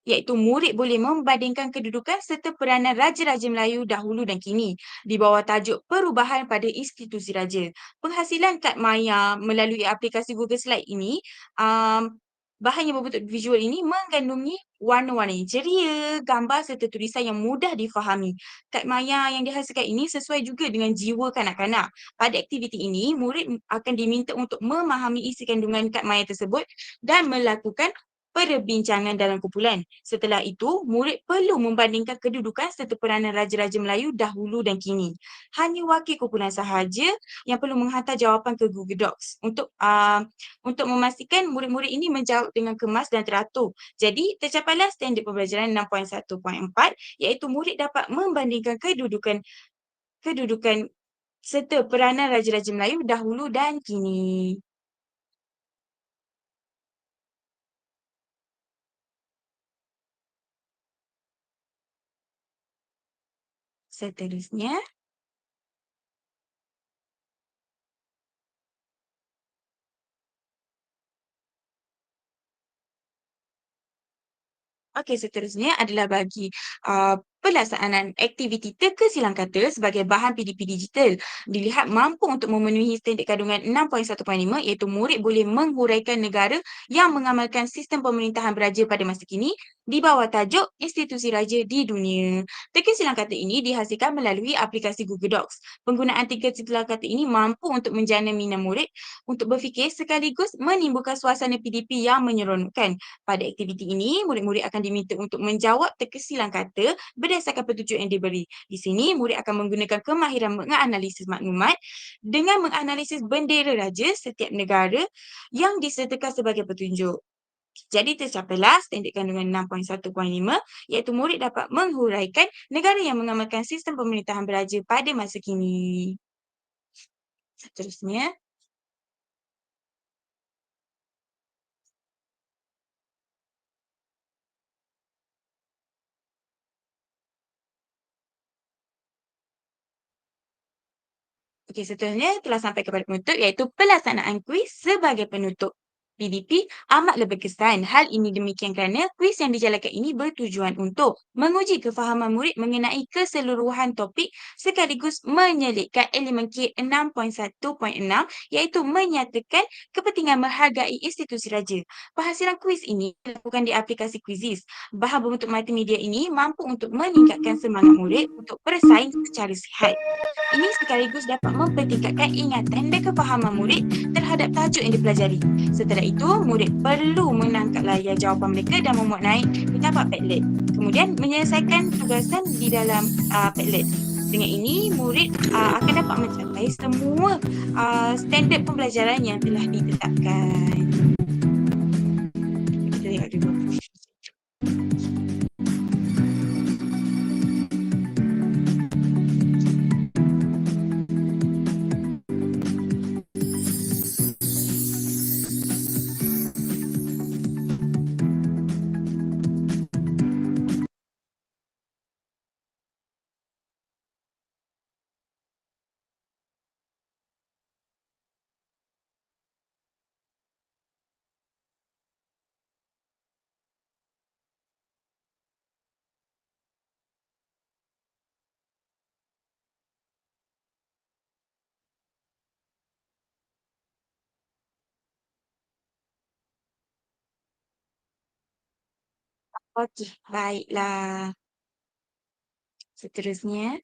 iaitu murid boleh membandingkan kedudukan serta peranan raja-raja Melayu dahulu dan kini di bawah tajuk perubahan pada institusi raja. Penghasilan kad maya melalui aplikasi Google Slide ini, bahan yang berbentuk visual ini mengandungi warna-warna yang ceria, gambar serta tulisan yang mudah difahami. Kad maya yang dihasilkan ini sesuai juga dengan jiwa kanak-kanak. Pada aktiviti ini, murid akan diminta untuk memahami isi kandungan kad maya tersebut dan melakukan perbincangan dalam kumpulan. Setelah itu, murid perlu membandingkan kedudukan serta peranan raja-raja Melayu dahulu dan kini. Hanya wakil kumpulan sahaja yang perlu menghantar jawapan ke Google Docs untuk memastikan murid-murid ini menjawab dengan kemas dan teratur. Jadi, tercapailah standard pembelajaran 6.1.4 iaitu murid dapat membandingkan kedudukan serta peranan raja-raja Melayu dahulu dan kini. Seterusnya, seterusnya adalah bagi pelaksanaan aktiviti teka silang kata sebagai bahan PDP digital. Dilihat mampu untuk memenuhi standard kandungan 6.1.5 iaitu murid boleh menghuraikan negara yang mengamalkan sistem pemerintahan beraja pada masa kini di bawah tajuk institusi raja di dunia. Teka silang kata ini dihasilkan melalui aplikasi Google Docs. Penggunaan teka silang kata ini mampu untuk menjana minat murid untuk berfikir sekaligus menimbulkan suasana PDP yang menyeronokkan. Pada aktiviti ini, murid-murid akan diminta untuk menjawab teka silang kata berdasarkan petunjuk yang diberi. Di sini, murid akan menggunakan kemahiran menganalisis maklumat dengan menganalisis bendera raja setiap negara yang disertakan sebagai petunjuk. Jadi tercapailah standard kandungan 6.1.5 iaitu murid dapat menghuraikan negara yang mengamalkan sistem pemerintahan beraja pada masa kini. Seterusnya, seterusnya telah sampai kepada penutup iaitu pelaksanaan kuis sebagai penutup. PDP amatlah berkesan. Hal ini demikian kerana kuis yang dijalankan ini bertujuan untuk menguji kefahaman murid mengenai keseluruhan topik sekaligus menyelitkan elemen K 6.1.6 iaitu menyatakan kepentingan menghargai institusi raja. Penghasilan kuis ini dilakukan di aplikasi Quizizz. Bahan berbentuk multimedia ini mampu untuk meningkatkan semangat murid untuk bersaing secara sihat. Ini sekaligus dapat mempertingkatkan ingatan dan kefahaman murid terhadap tajuk yang dipelajari. Setelah itu, murid perlu menangkap layar jawapan mereka dan memuat naik ke tapak Padlet. Kemudian menyelesaikan tugasan di dalam Padlet. Dengan ini, murid akan dapat mencapai semua standard pembelajaran yang telah ditetapkan. Kita tengok dulu. Okey, baiklah. Seterusnya,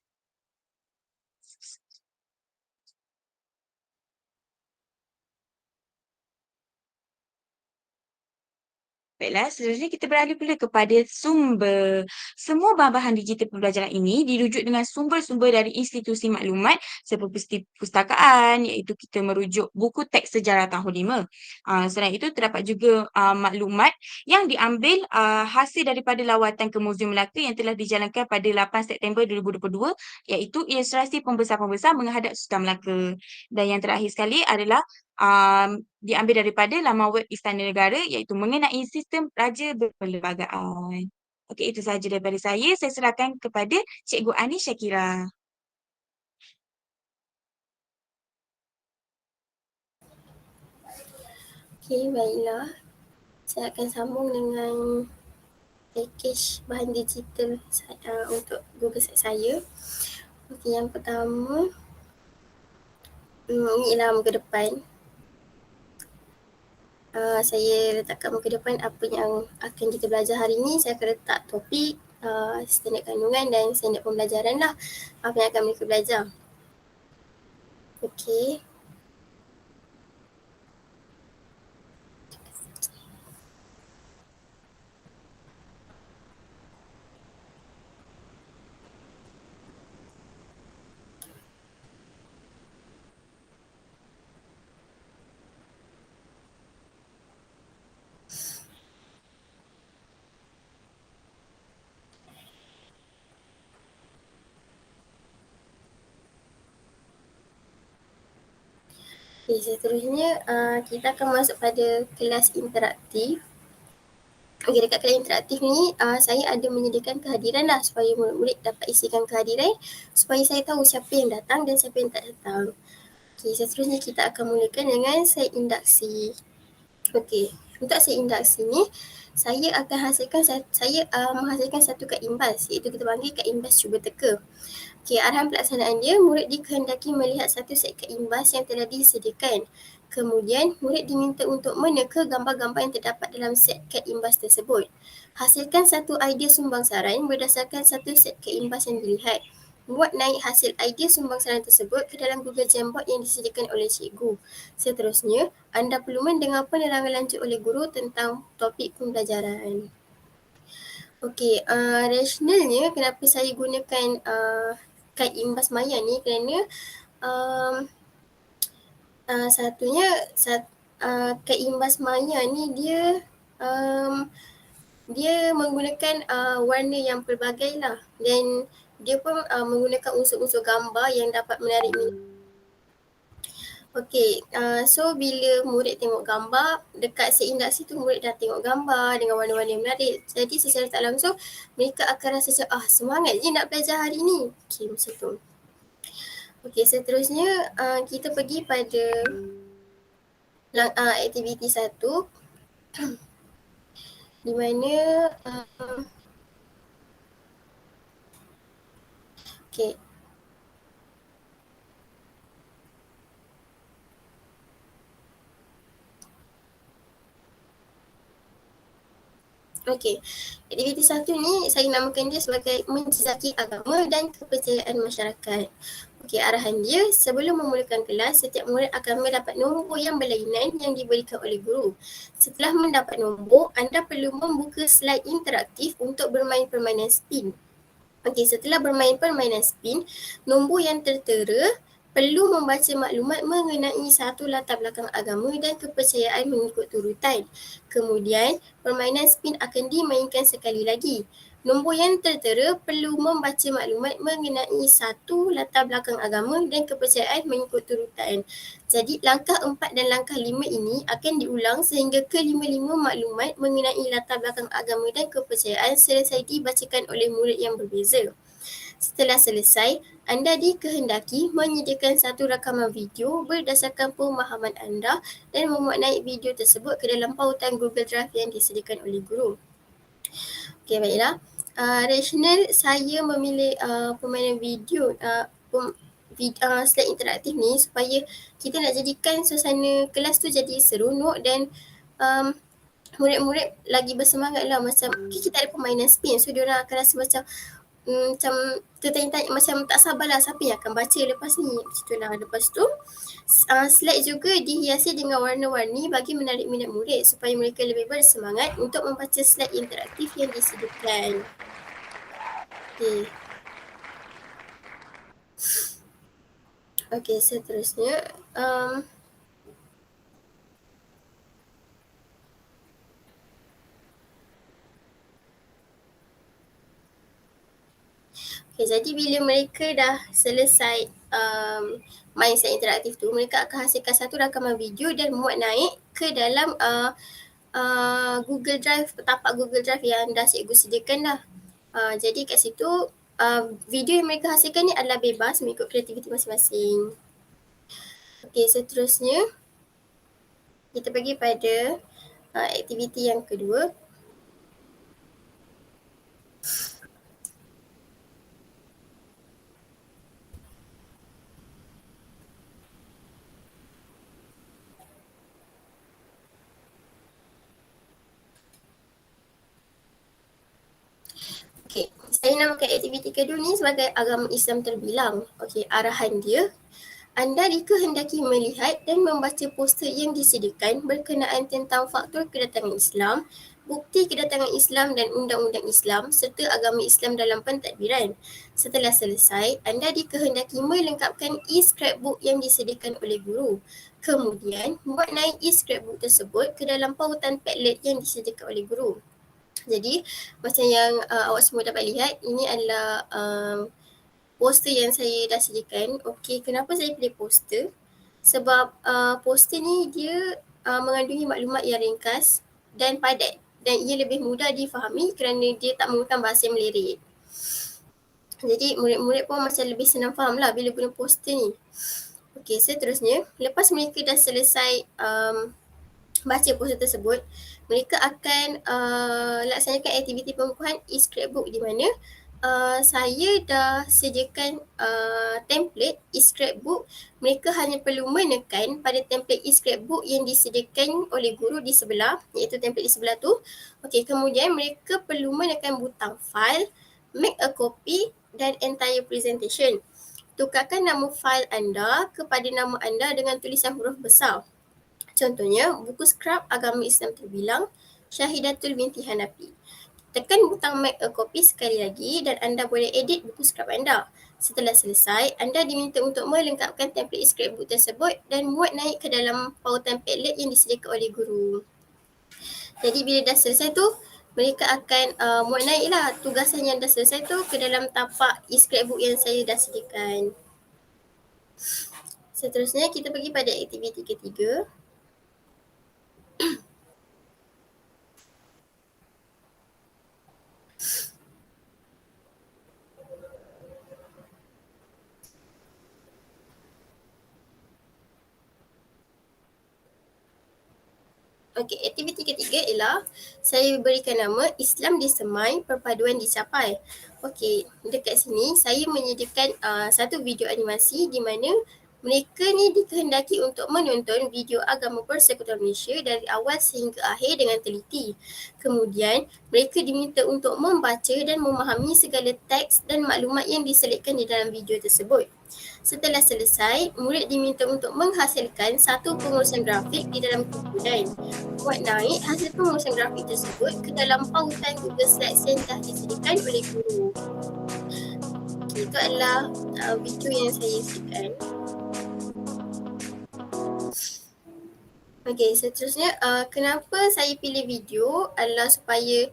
Baiklah, seterusnya kita beralih pula kepada sumber. Semua bahan-bahan digital pembelajaran ini dirujuk dengan sumber-sumber dari institusi maklumat seperti pustakaan, iaitu kita merujuk buku teks sejarah tahun 5. Selain itu, terdapat juga maklumat yang diambil hasil daripada lawatan ke Muzium Melaka yang telah dijalankan pada 8 September 2022, iaitu ilustrasi pembesar-pembesar menghadap Sukan Melaka. Dan yang terakhir sekali adalah diambil daripada laman web Istana Negara iaitu mengenai sistem raja berperlembagaan. Okey, itu sahaja daripada saya. Saya serahkan kepada Cikgu Ani Syakira. Okey, baiklah. Saya akan sambung dengan package bahan digital untuk Google Site saya. Okey, yang pertama, ini ialah muka depan. Saya letakkan muka depan apa yang akan kita belajar hari ini. Saya akan letak topik, standard kandungan dan standard pembelajaran lah, apa yang akan mereka belajar. Okey. Okay, seterusnya kita akan masuk pada kelas interaktif. Okay, dekat kelas interaktif ni saya ada menyediakan kehadiran lah supaya murid-murid dapat isikan kehadiran supaya saya tahu siapa yang datang dan siapa yang tak datang. Okay, seterusnya kita akan mulakan dengan set induksi. Okay, untuk set induksi ni saya akan menghasilkan satu kad imbas, iaitu kita panggil kad imbas cuba teka. Okay, arahan pelaksanaan dia, murid dikehendaki melihat satu set kad imbas yang telah disediakan. Kemudian, murid diminta untuk meneka gambar-gambar yang terdapat dalam set kad imbas tersebut. Hasilkan satu idea sumbangsaran berdasarkan satu set kad imbas yang dilihat. Buat naik hasil idea sumbangsaran tersebut ke dalam Google Jamboard yang disediakan oleh cikgu. Seterusnya, anda perlu mendengar penerangan lanjut oleh guru tentang topik pembelajaran. Okey, rasionalnya kenapa saya gunakan kad imbas maya ni kerana kad imbas maya ni dia menggunakan warna yang pelbagai lah, dan dia pun menggunakan unsur-unsur gambar yang dapat menarik minat. Okey, so bila murid tengok gambar, dekat set induksi tu murid dah tengok gambar dengan warna-warna yang menarik. Jadi secara tak langsung mereka akan rasa macam semangat je nak belajar hari ni. Okey, macam tu. Okey, seterusnya kita pergi pada aktiviti 1 di mana okey. Okey, aktiviti 1 ni saya namakan dia sebagai menjejaki agama dan kepercayaan masyarakat. Okey, arahan dia, sebelum memulakan kelas, setiap murid akan mendapat nombor yang berlainan yang diberikan oleh guru. Setelah mendapat nombor, anda perlu membuka slide interaktif untuk bermain permainan spin. Okey, setelah bermain permainan spin, nombor yang tertera perlu membaca maklumat mengenai satu latar belakang agama dan kepercayaan mengikut turutan. Kemudian, permainan spin akan dimainkan sekali lagi. Nombor yang tertera perlu membaca maklumat mengenai satu latar belakang agama dan kepercayaan mengikut turutan. Jadi, langkah 4 dan langkah 5 ini akan diulang sehingga ke-5 maklumat mengenai latar belakang agama dan kepercayaan selesai dibacakan oleh murid yang berbeza. Setelah selesai, anda dikehendaki menyediakan satu rakaman video berdasarkan pemahaman anda dan memuat naik video tersebut ke dalam pautan Google Drive yang disediakan oleh guru. Okey, baiklah. Rasional saya memilih permainan video slide interaktif ni supaya kita nak jadikan suasana kelas tu jadi seronok dan murid-murid lagi bersemangat lah, macam kita ada permainan spin, so diorang akan rasa macam macam tertanya-tanya, macam tak sabarlah siapa yang akan baca lepas ni. Macam tu lah. Lepas tu slide juga dihiasi dengan warna-warni bagi menarik minat murid supaya mereka lebih bersemangat untuk membaca slide interaktif yang disediakan. Okey. Okey, seterusnya okay, jadi bila mereka dah selesai main slide interaktif tu, mereka akan hasilkan satu rakaman video dan muat naik ke dalam Google Drive, tapak Google Drive yang dah cikgu sediakan dah. Jadi kat situ video yang mereka hasilkan ni adalah bebas mengikut kreativiti masing-masing. Okey, seterusnya kita pergi pada aktiviti yang kedua. Okey, saya namakan aktiviti kedua ni sebagai agama Islam terbilang. Okey, arahan dia, anda dikehendaki melihat dan membaca poster yang disediakan berkenaan tentang faktor kedatangan Islam, bukti kedatangan Islam dan undang-undang Islam serta agama Islam dalam pentadbiran. Setelah selesai, anda dikehendaki melengkapkan e-scrapbook yang disediakan oleh guru. Kemudian, buat naik e-scrapbook tersebut ke dalam pautan Padlet yang disediakan oleh guru. Jadi, macam yang awak semua dapat lihat, ini adalah poster yang saya dah sediakan. Okey, kenapa saya pilih poster? Sebab poster ni dia mengandungi maklumat yang ringkas dan padat dan ia lebih mudah difahami kerana dia tak menggunakan bahasa yang melirik. Jadi murid-murid pun macam lebih senang faham lah bila guna poster ni. Okey, seterusnya, lepas mereka dah selesai baca poster tersebut, mereka akan laksanakan aktiviti pengukuhan e-scrapbook di mana saya dah sediakan template e-scrapbook. Mereka hanya perlu menekan pada template e-scrapbook yang disediakan oleh guru di sebelah, iaitu template di sebelah tu. Okey, kemudian mereka perlu menekan butang file, make a copy dan entire presentation. Tukarkan nama file anda kepada nama anda dengan tulisan huruf besar. Contohnya, buku skrap Agama Islam Terbilang, Syahidatul binti Hanafi. Tekan butang make a copy sekali lagi dan anda boleh edit buku skrap anda. Setelah selesai, anda diminta untuk melengkapkan template scrapbook tersebut dan muat naik ke dalam pautan Padlet yang disediakan oleh guru. Jadi bila dah selesai tu, mereka akan muat naik lah tugasan yang dah selesai tu ke dalam tapak e-scrapbook yang saya dah sediakan. Seterusnya kita pergi pada aktiviti ketiga. Okey, aktiviti ketiga ialah saya berikan nama Islam Disemai, Perpaduan Dicapai. Okey, dekat sini saya menyediakan satu video animasi di mana mereka ni dikehendaki untuk menonton video agama Persekutuan Malaysia dari awal sehingga akhir dengan teliti. Kemudian, mereka diminta untuk membaca dan memahami segala teks dan maklumat yang diselitkan di dalam video tersebut. Setelah selesai, murid diminta untuk menghasilkan satu pengurusan grafik di dalam kumpulan. Buat naik hasil pengurusan grafik tersebut ke dalam pautan Google Slides yang telah disediakan oleh guru. Okay, itu adalah video yang saya sediakan. Okey, seterusnya kenapa saya pilih video adalah supaya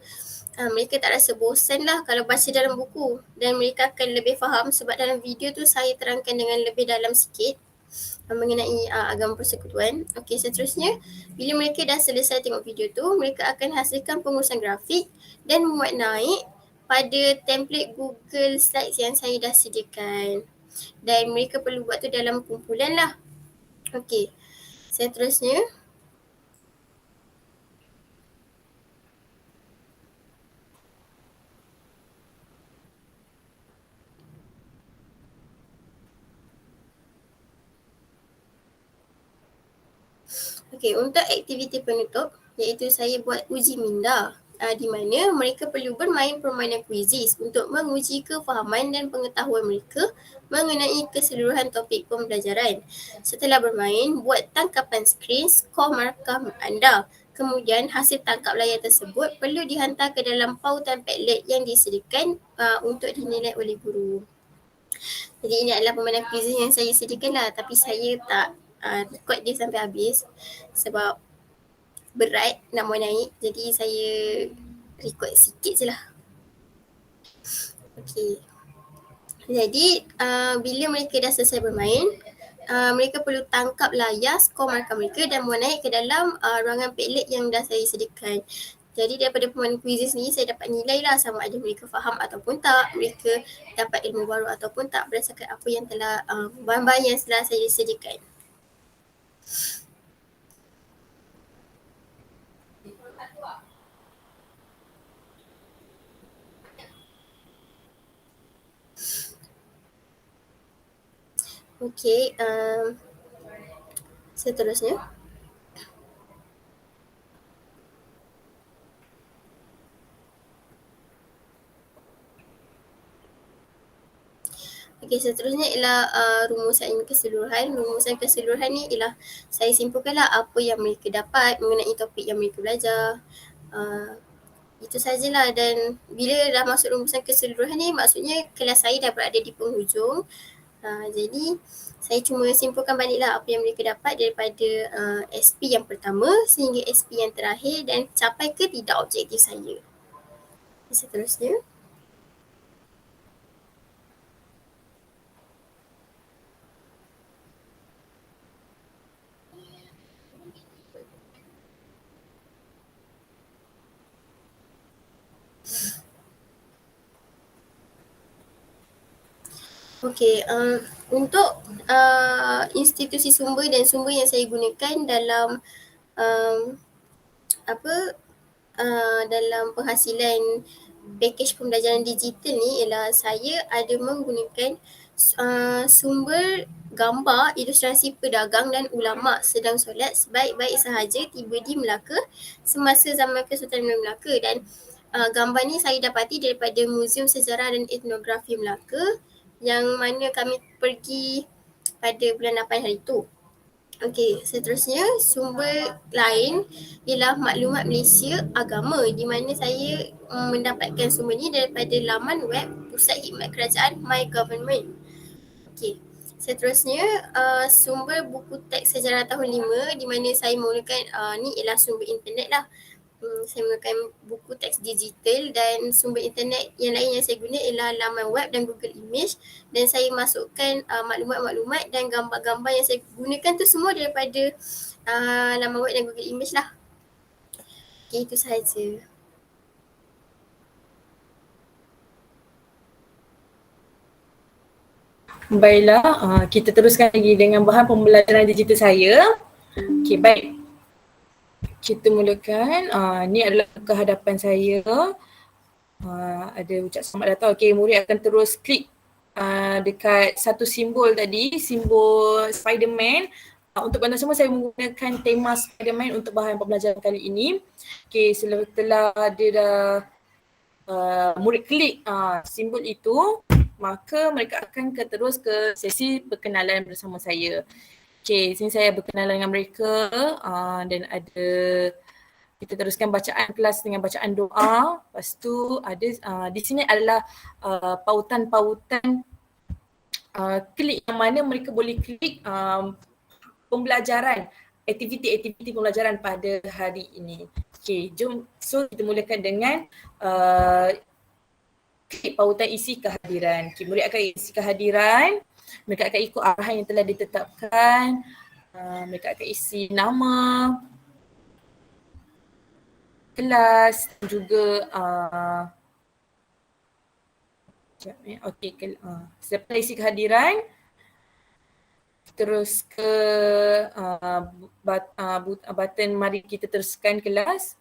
mereka tak rasa bosan lah kalau baca dalam buku dan mereka akan lebih faham sebab dalam video tu saya terangkan dengan lebih dalam sikit mengenai agama persekutuan. Okey, seterusnya bila mereka dah selesai tengok video tu, mereka akan hasilkan pengurusan grafik dan muat naik pada template Google Slides yang saya dah sediakan. Dan mereka perlu buat tu dalam kumpulan lah. Okey, seterusnya Okey, untuk aktiviti penutup iaitu saya buat uji minda di mana mereka perlu bermain permainan kuisis untuk menguji kefahaman dan pengetahuan mereka mengenai keseluruhan topik pembelajaran. Setelah bermain, buat tangkapan skrin skor markah anda. Kemudian hasil tangkap layar tersebut perlu dihantar ke dalam pautan Padlet yang disediakan untuk dinilai oleh guru. Jadi ini adalah permainan kuisis yang saya sediakan lah, tapi saya tak record dia sampai habis sebab berat nak mau naik, jadi saya record sikit je lah. Okay. Jadi bila mereka dah selesai bermain, mereka perlu tangkap layar skor markah mereka dan mau naik ke dalam ruangan Padlet yang dah saya sediakan. Jadi daripada permainan kuisis ni saya dapat nilai lah sama ada mereka faham ataupun tak, mereka dapat ilmu baru ataupun tak berdasarkan apa yang telah bahan-bahan yang telah saya sediakan. Okey, seterusnya. Okey, seterusnya ialah rumusan keseluruhan. Rumusan keseluruhan ni ialah saya simpulkanlah apa yang mereka dapat mengenai topik yang mereka belajar. Itu sajalah, dan bila dah masuk rumusan keseluruhan ni maksudnya kelas saya dah berada di penghujung. Jadi saya cuma simpulkan baliklah apa yang mereka dapat daripada SP yang pertama sehingga SP yang terakhir dan capai ke tidak objektif saya. Seterusnya. Okey, untuk institusi sumber dan sumber yang saya gunakan dalam dalam penghasilan pakej pembelajaran digital ni ialah saya ada menggunakan sumber gambar ilustrasi pedagang dan ulama sedang solat sebaik-baik sahaja tiba di Melaka semasa zaman Kesultanan Melaka, dan gambar ni saya dapati daripada Muzium Sejarah dan Etnografi Melaka yang mana kami pergi pada bulan 8 hari tu. Okey, seterusnya sumber lain ialah Maklumat Malaysia Agama di mana saya mendapatkan sumber ni daripada laman web Pusat Khidmat Kerajaan My Government. Okey, seterusnya sumber buku teks sejarah tahun 5 di mana saya menggunakan ni ialah sumber internet lah. Saya menggunakan buku teks digital, dan sumber internet yang lain yang saya guna ialah laman web dan Google Image, dan saya masukkan maklumat-maklumat dan gambar-gambar yang saya gunakan tu semua daripada laman web dan Google Image lah. Okay, itu sahaja. Baiklah, kita teruskan lagi dengan bahan pembelajaran digital saya. Okay, baik. Kita mulakan, ni adalah kehadapan saya. Ada ucap selamat datang. Okay, murid akan terus klik dekat satu simbol tadi, simbol Spiderman. Untuk anda semua saya menggunakan tema Spiderman untuk bahan pembelajaran kali ini. Okay, setelah dia dah murid klik simbol itu, maka mereka akan terus ke sesi perkenalan bersama saya. Okay, sini saya berkenalan dengan mereka dan ada, kita teruskan bacaan kelas dengan bacaan doa. Lepas tu ada di sini adalah pautan-pautan klik yang mana mereka boleh klik pembelajaran, aktiviti-aktiviti pembelajaran pada hari ini. Okay, jom. So kita mulakan dengan klik pautan isi kehadiran. Okay, murid akan isi kehadiran. Mereka akan ikut arahan yang telah ditetapkan. Mereka akan isi nama, kelas, juga selepas isi kehadiran, terus ke button mari kita teruskan kelas.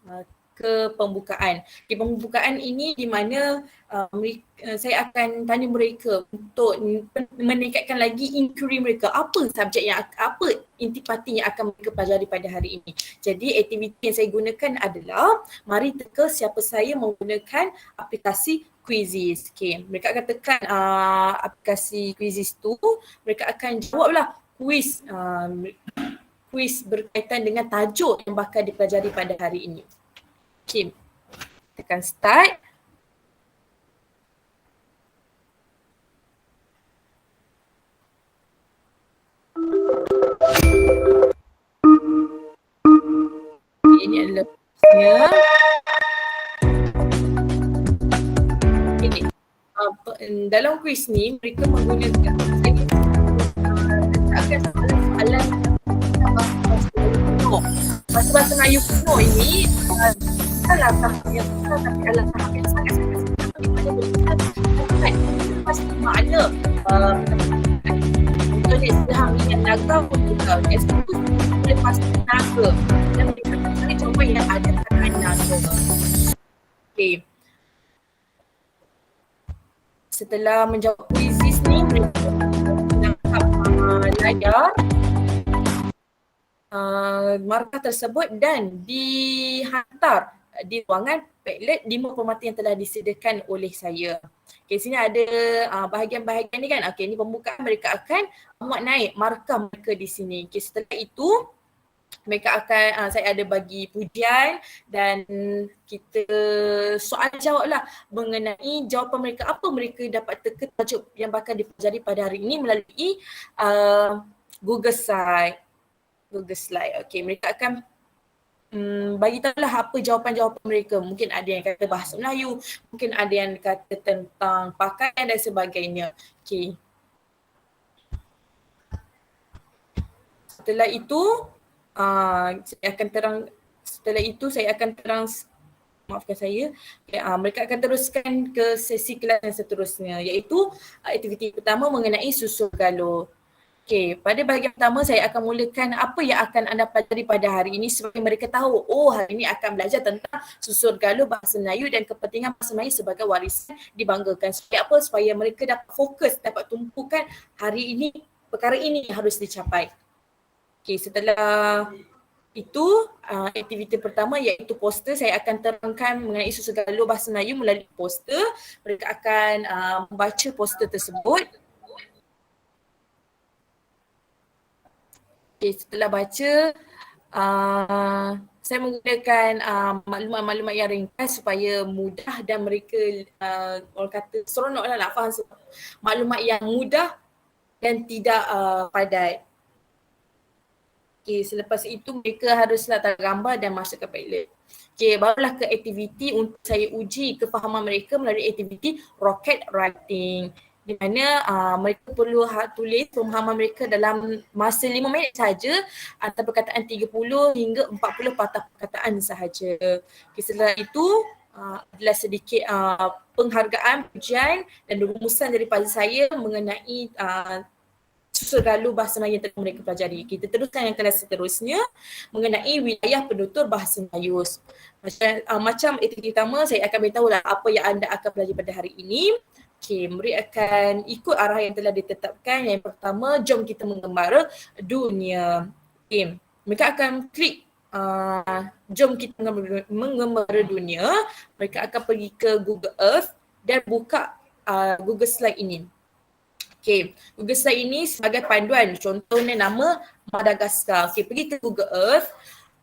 ke pembukaan. Okay, pembukaan ini di mana saya akan tanya mereka untuk meningkatkan lagi inquiry mereka. Apa subjek yang, apa intipati yang akan mereka pelajari pada hari ini. Jadi aktiviti yang saya gunakan adalah mari teka siapa saya menggunakan aplikasi Quizizz. Okay, mereka akan tekan aplikasi Quizizz tu, mereka akan jawablah kuis berkaitan dengan tajuk yang bakal dipelajari pada hari ini. Okay, tekan start. Ini adalah kuisnya. Okay. Dalam kuis ni mereka menggunakan soalan bahasa Melayu kuno ini bukanlah tahap yang besar tapi adalah tahap yang sangat-sangat di mana mereka dapat pasti makna contohnya sehang yang naga pun juga itu boleh pasti naga dan mereka cari jawapan yang ada kataan naga. Okay. Setelah menjawab Quizizz ni mereka menangkap layar markah tersebut dan dihantar di ruangan Padlet 5 permata yang telah disediakan oleh saya. Okay, sini ada bahagian-bahagian ni kan. Okay, ni pembukaan, mereka akan muat naik markah mereka di sini. Okay, setelah itu mereka akan, saya ada bagi pujian dan kita soal jawab lah mengenai jawapan mereka, apa mereka dapat teka tajuk yang bakal dipelajari pada hari ini melalui Google Slide. Okay, mereka akan bagi tahulah apa jawapan-jawapan mereka. Mungkin ada yang kata bahasa Melayu, mungkin ada yang kata tentang pakaian dan sebagainya. Okay. Setelah itu saya akan terang, maafkan saya, mereka akan teruskan ke sesi kelas yang seterusnya, iaitu aktiviti pertama mengenai susul galur. Okay, pada bahagian pertama saya akan mulakan apa yang akan anda pelajari pada hari ini supaya mereka tahu, oh hari ini akan belajar tentang susul galur bahasa Melayu dan kepentingan bahasa Melayu sebagai warisan dibanggakan. Supaya apa? Supaya mereka dapat fokus, dapat tumpukan hari ini, perkara ini yang harus dicapai. Okay, setelah itu aktiviti pertama iaitu poster, saya akan terangkan mengenai susul galur bahasa Melayu melalui poster. Mereka akan membaca poster tersebut. Okay, setelah baca, saya menggunakan maklumat-maklumat yang ringkas supaya mudah dan mereka orang kata seronok lah nak faham maklumat yang mudah dan tidak padat. Okay, selepas itu mereka haruslah tarik gambar dan masuk ke Padlet. Okay, barulah ke aktiviti untuk saya uji kefahaman mereka melalui aktiviti rocket writing. Di mana mereka perlu tulis pemahaman mereka dalam masa 5 minit sahaja antara perkataan 30 hingga 40 patah perkataan sahaja. Okay, setelah itu adalah sedikit penghargaan, pujian dan rumusan daripada saya mengenai susul galur bahasa Melayu yang telah mereka pelajari. Kita teruskan yang kelas seterusnya mengenai wilayah penutur bahasa Melayu. Macam aktiviti pertama, saya akan beritahu lah apa yang anda akan belajar pada hari ini. Okay, mereka akan ikut arah yang telah ditetapkan. Yang pertama, jom kita mengembara dunia. Okay, mereka akan klik jom kita mengembara dunia. Mereka akan pergi ke Google Earth dan buka Google Slide ini. Okay, Google Slide ini sebagai panduan, contohnya nama Madagascar. Okay, pergi ke Google Earth,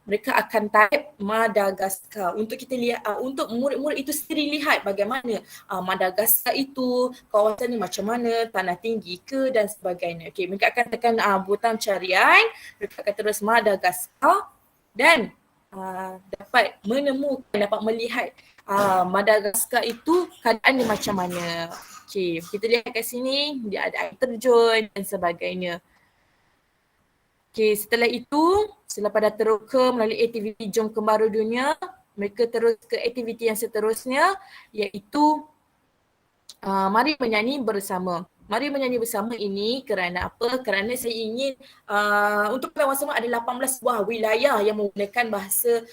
mereka akan type Madagascar untuk kita lihat, untuk murid-murid itu sendiri lihat bagaimana Madagascar itu, kawasan ni macam mana, tanah tinggi ke dan sebagainya. Okay, mereka akan tekan butang carian, mereka akan terus Madagascar dan dapat menemukan, dapat melihat Madagascar itu keadaan dia macam mana. Okay, kita lihat kat sini, dia ada air terjun dan sebagainya. Okay, setelah itu, selepas dah teroka melalui aktiviti Jom Kembara Dunia, mereka terus ke aktiviti yang seterusnya iaitu mari menyanyi bersama. Mari menyanyi bersama ini kerana apa? Kerana saya ingin untuk kawan semua ada 18 buah wilayah yang menggunakan bahasa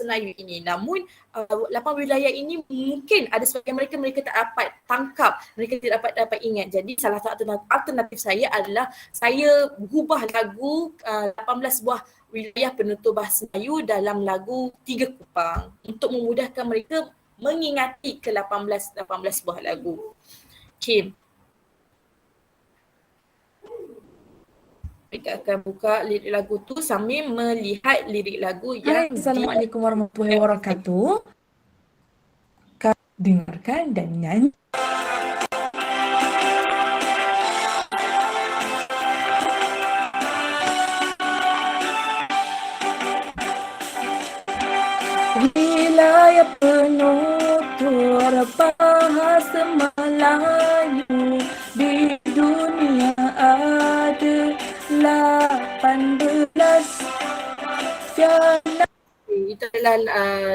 Melayu ini. Namun 8 wilayah ini mungkin ada sebagian mereka tak dapat tangkap, mereka tidak dapat ingat. Jadi salah satu alternatif saya adalah saya ubah lagu 18 buah wilayah penutur bahasa Melayu dalam lagu Tiga Kupang untuk memudahkan mereka mengingati ke 18 buah lagu. Okay. Kita akan buka lirik lagu tu sambil melihat lirik lagu yang Assalamualaikum warahmatullahi wabarakatuh. Dengarkan dan nyanyi. Wilayah penutur bahasa Melayu di dunia ada 18 jana. itu adalah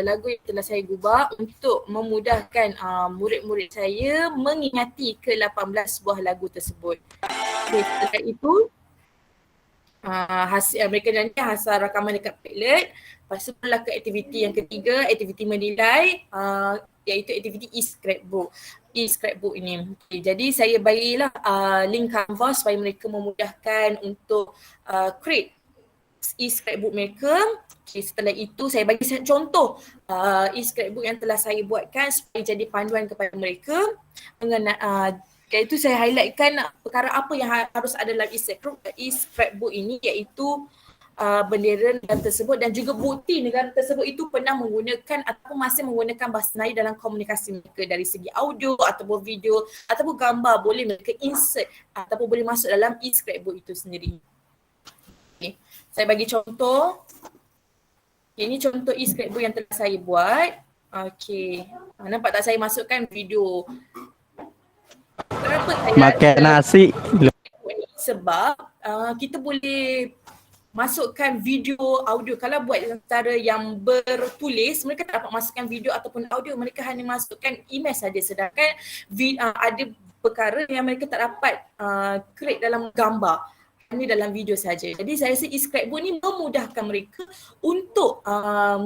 lagu yang telah saya gubah untuk memudahkan murid-murid saya mengingati ke 18 buah lagu tersebut. Okay, setelah itu hasil mereka nyanyi hasil rakaman dekat Padlet. Lepas tu pula ke aktiviti yang ketiga, aktiviti menilai iaitu aktiviti e-scrapbook ini. Okay, jadi saya berilah link Canva supaya mereka memudahkan untuk create e-scrapbook mereka. Okay, setelah itu saya bagi contoh e-scrapbook yang telah saya buatkan supaya jadi panduan kepada mereka mengenai iaitu saya highlightkan perkara apa yang harus ada dalam e-scrapbook ini, iaitu bendera negara tersebut dan juga bukti negara tersebut itu pernah menggunakan ataupun masih menggunakan bahasa Melayu dalam komunikasi mereka dari segi audio ataupun video ataupun gambar boleh mereka insert ataupun boleh masuk dalam e-scrapbook itu sendiri. Okay. Saya bagi contoh. Okay, ini contoh e-scrapbook yang telah saya buat. Okay. Nampak tak saya masukkan video? Kenapa saya makan nasi? Sebab kita boleh masukkan video, audio. Kalau buat secara yang bertulis, mereka tak dapat masukkan video ataupun audio. Mereka hanya masukkan image saja. Sedangkan ada perkara yang mereka tak dapat create dalam gambar, hanya dalam video saja. Jadi saya rasa e-scrapbook ni memudahkan mereka untuk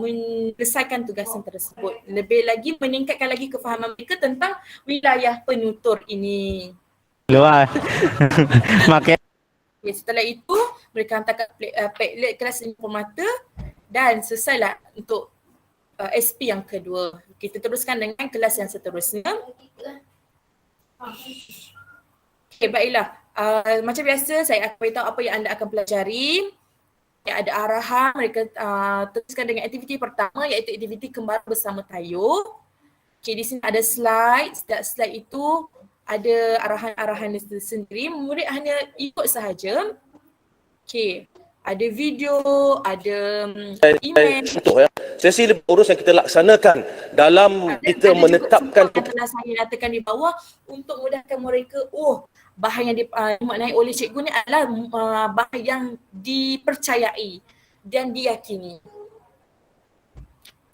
menyelesaikan tugasan tersebut. Lebih lagi meningkatkan lagi kefahaman mereka tentang wilayah penutur ini. Luar. Makan. Okay, setelah itu mereka hantar ke Padlet kelas informata dan selesailah untuk SP yang kedua. Kita teruskan dengan kelas yang seterusnya. Okay, baiklah. Macam biasa saya akan beritahu apa yang anda akan pelajari. Ada arahan, mereka teruskan dengan aktiviti pertama iaitu aktiviti kembara bersama Tayo. Okay, di sini ada slide. Setiap slide itu ada arahan-arahan sendiri. Murid hanya ikut sahaja. Okay, ada video, ada email. Contoh ya, sesi urus yang kita laksanakan dalam kita menetapkan yang telah saya nyatakan di bawah untuk mudahkan mereka, bahan yang dimaknai oleh cikgu ni adalah bahan yang dipercayai dan diyakini.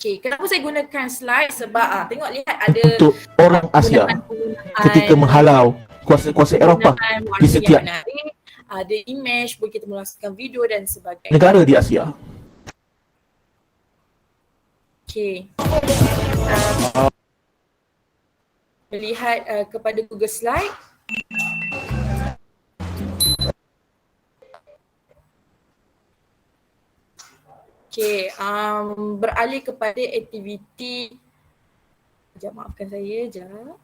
Okay, kenapa saya gunakan slide? Sebab tengok lihat ada untuk orang Asia ketika menghalau kuasa-kuasa Eropah di setiap ada image, boleh kita melaksanakan video dan sebagainya. negara di Asia. Okay. Melihat kepada Google Slide. Okay, beralih kepada aktiviti, maafkan saya sekejap.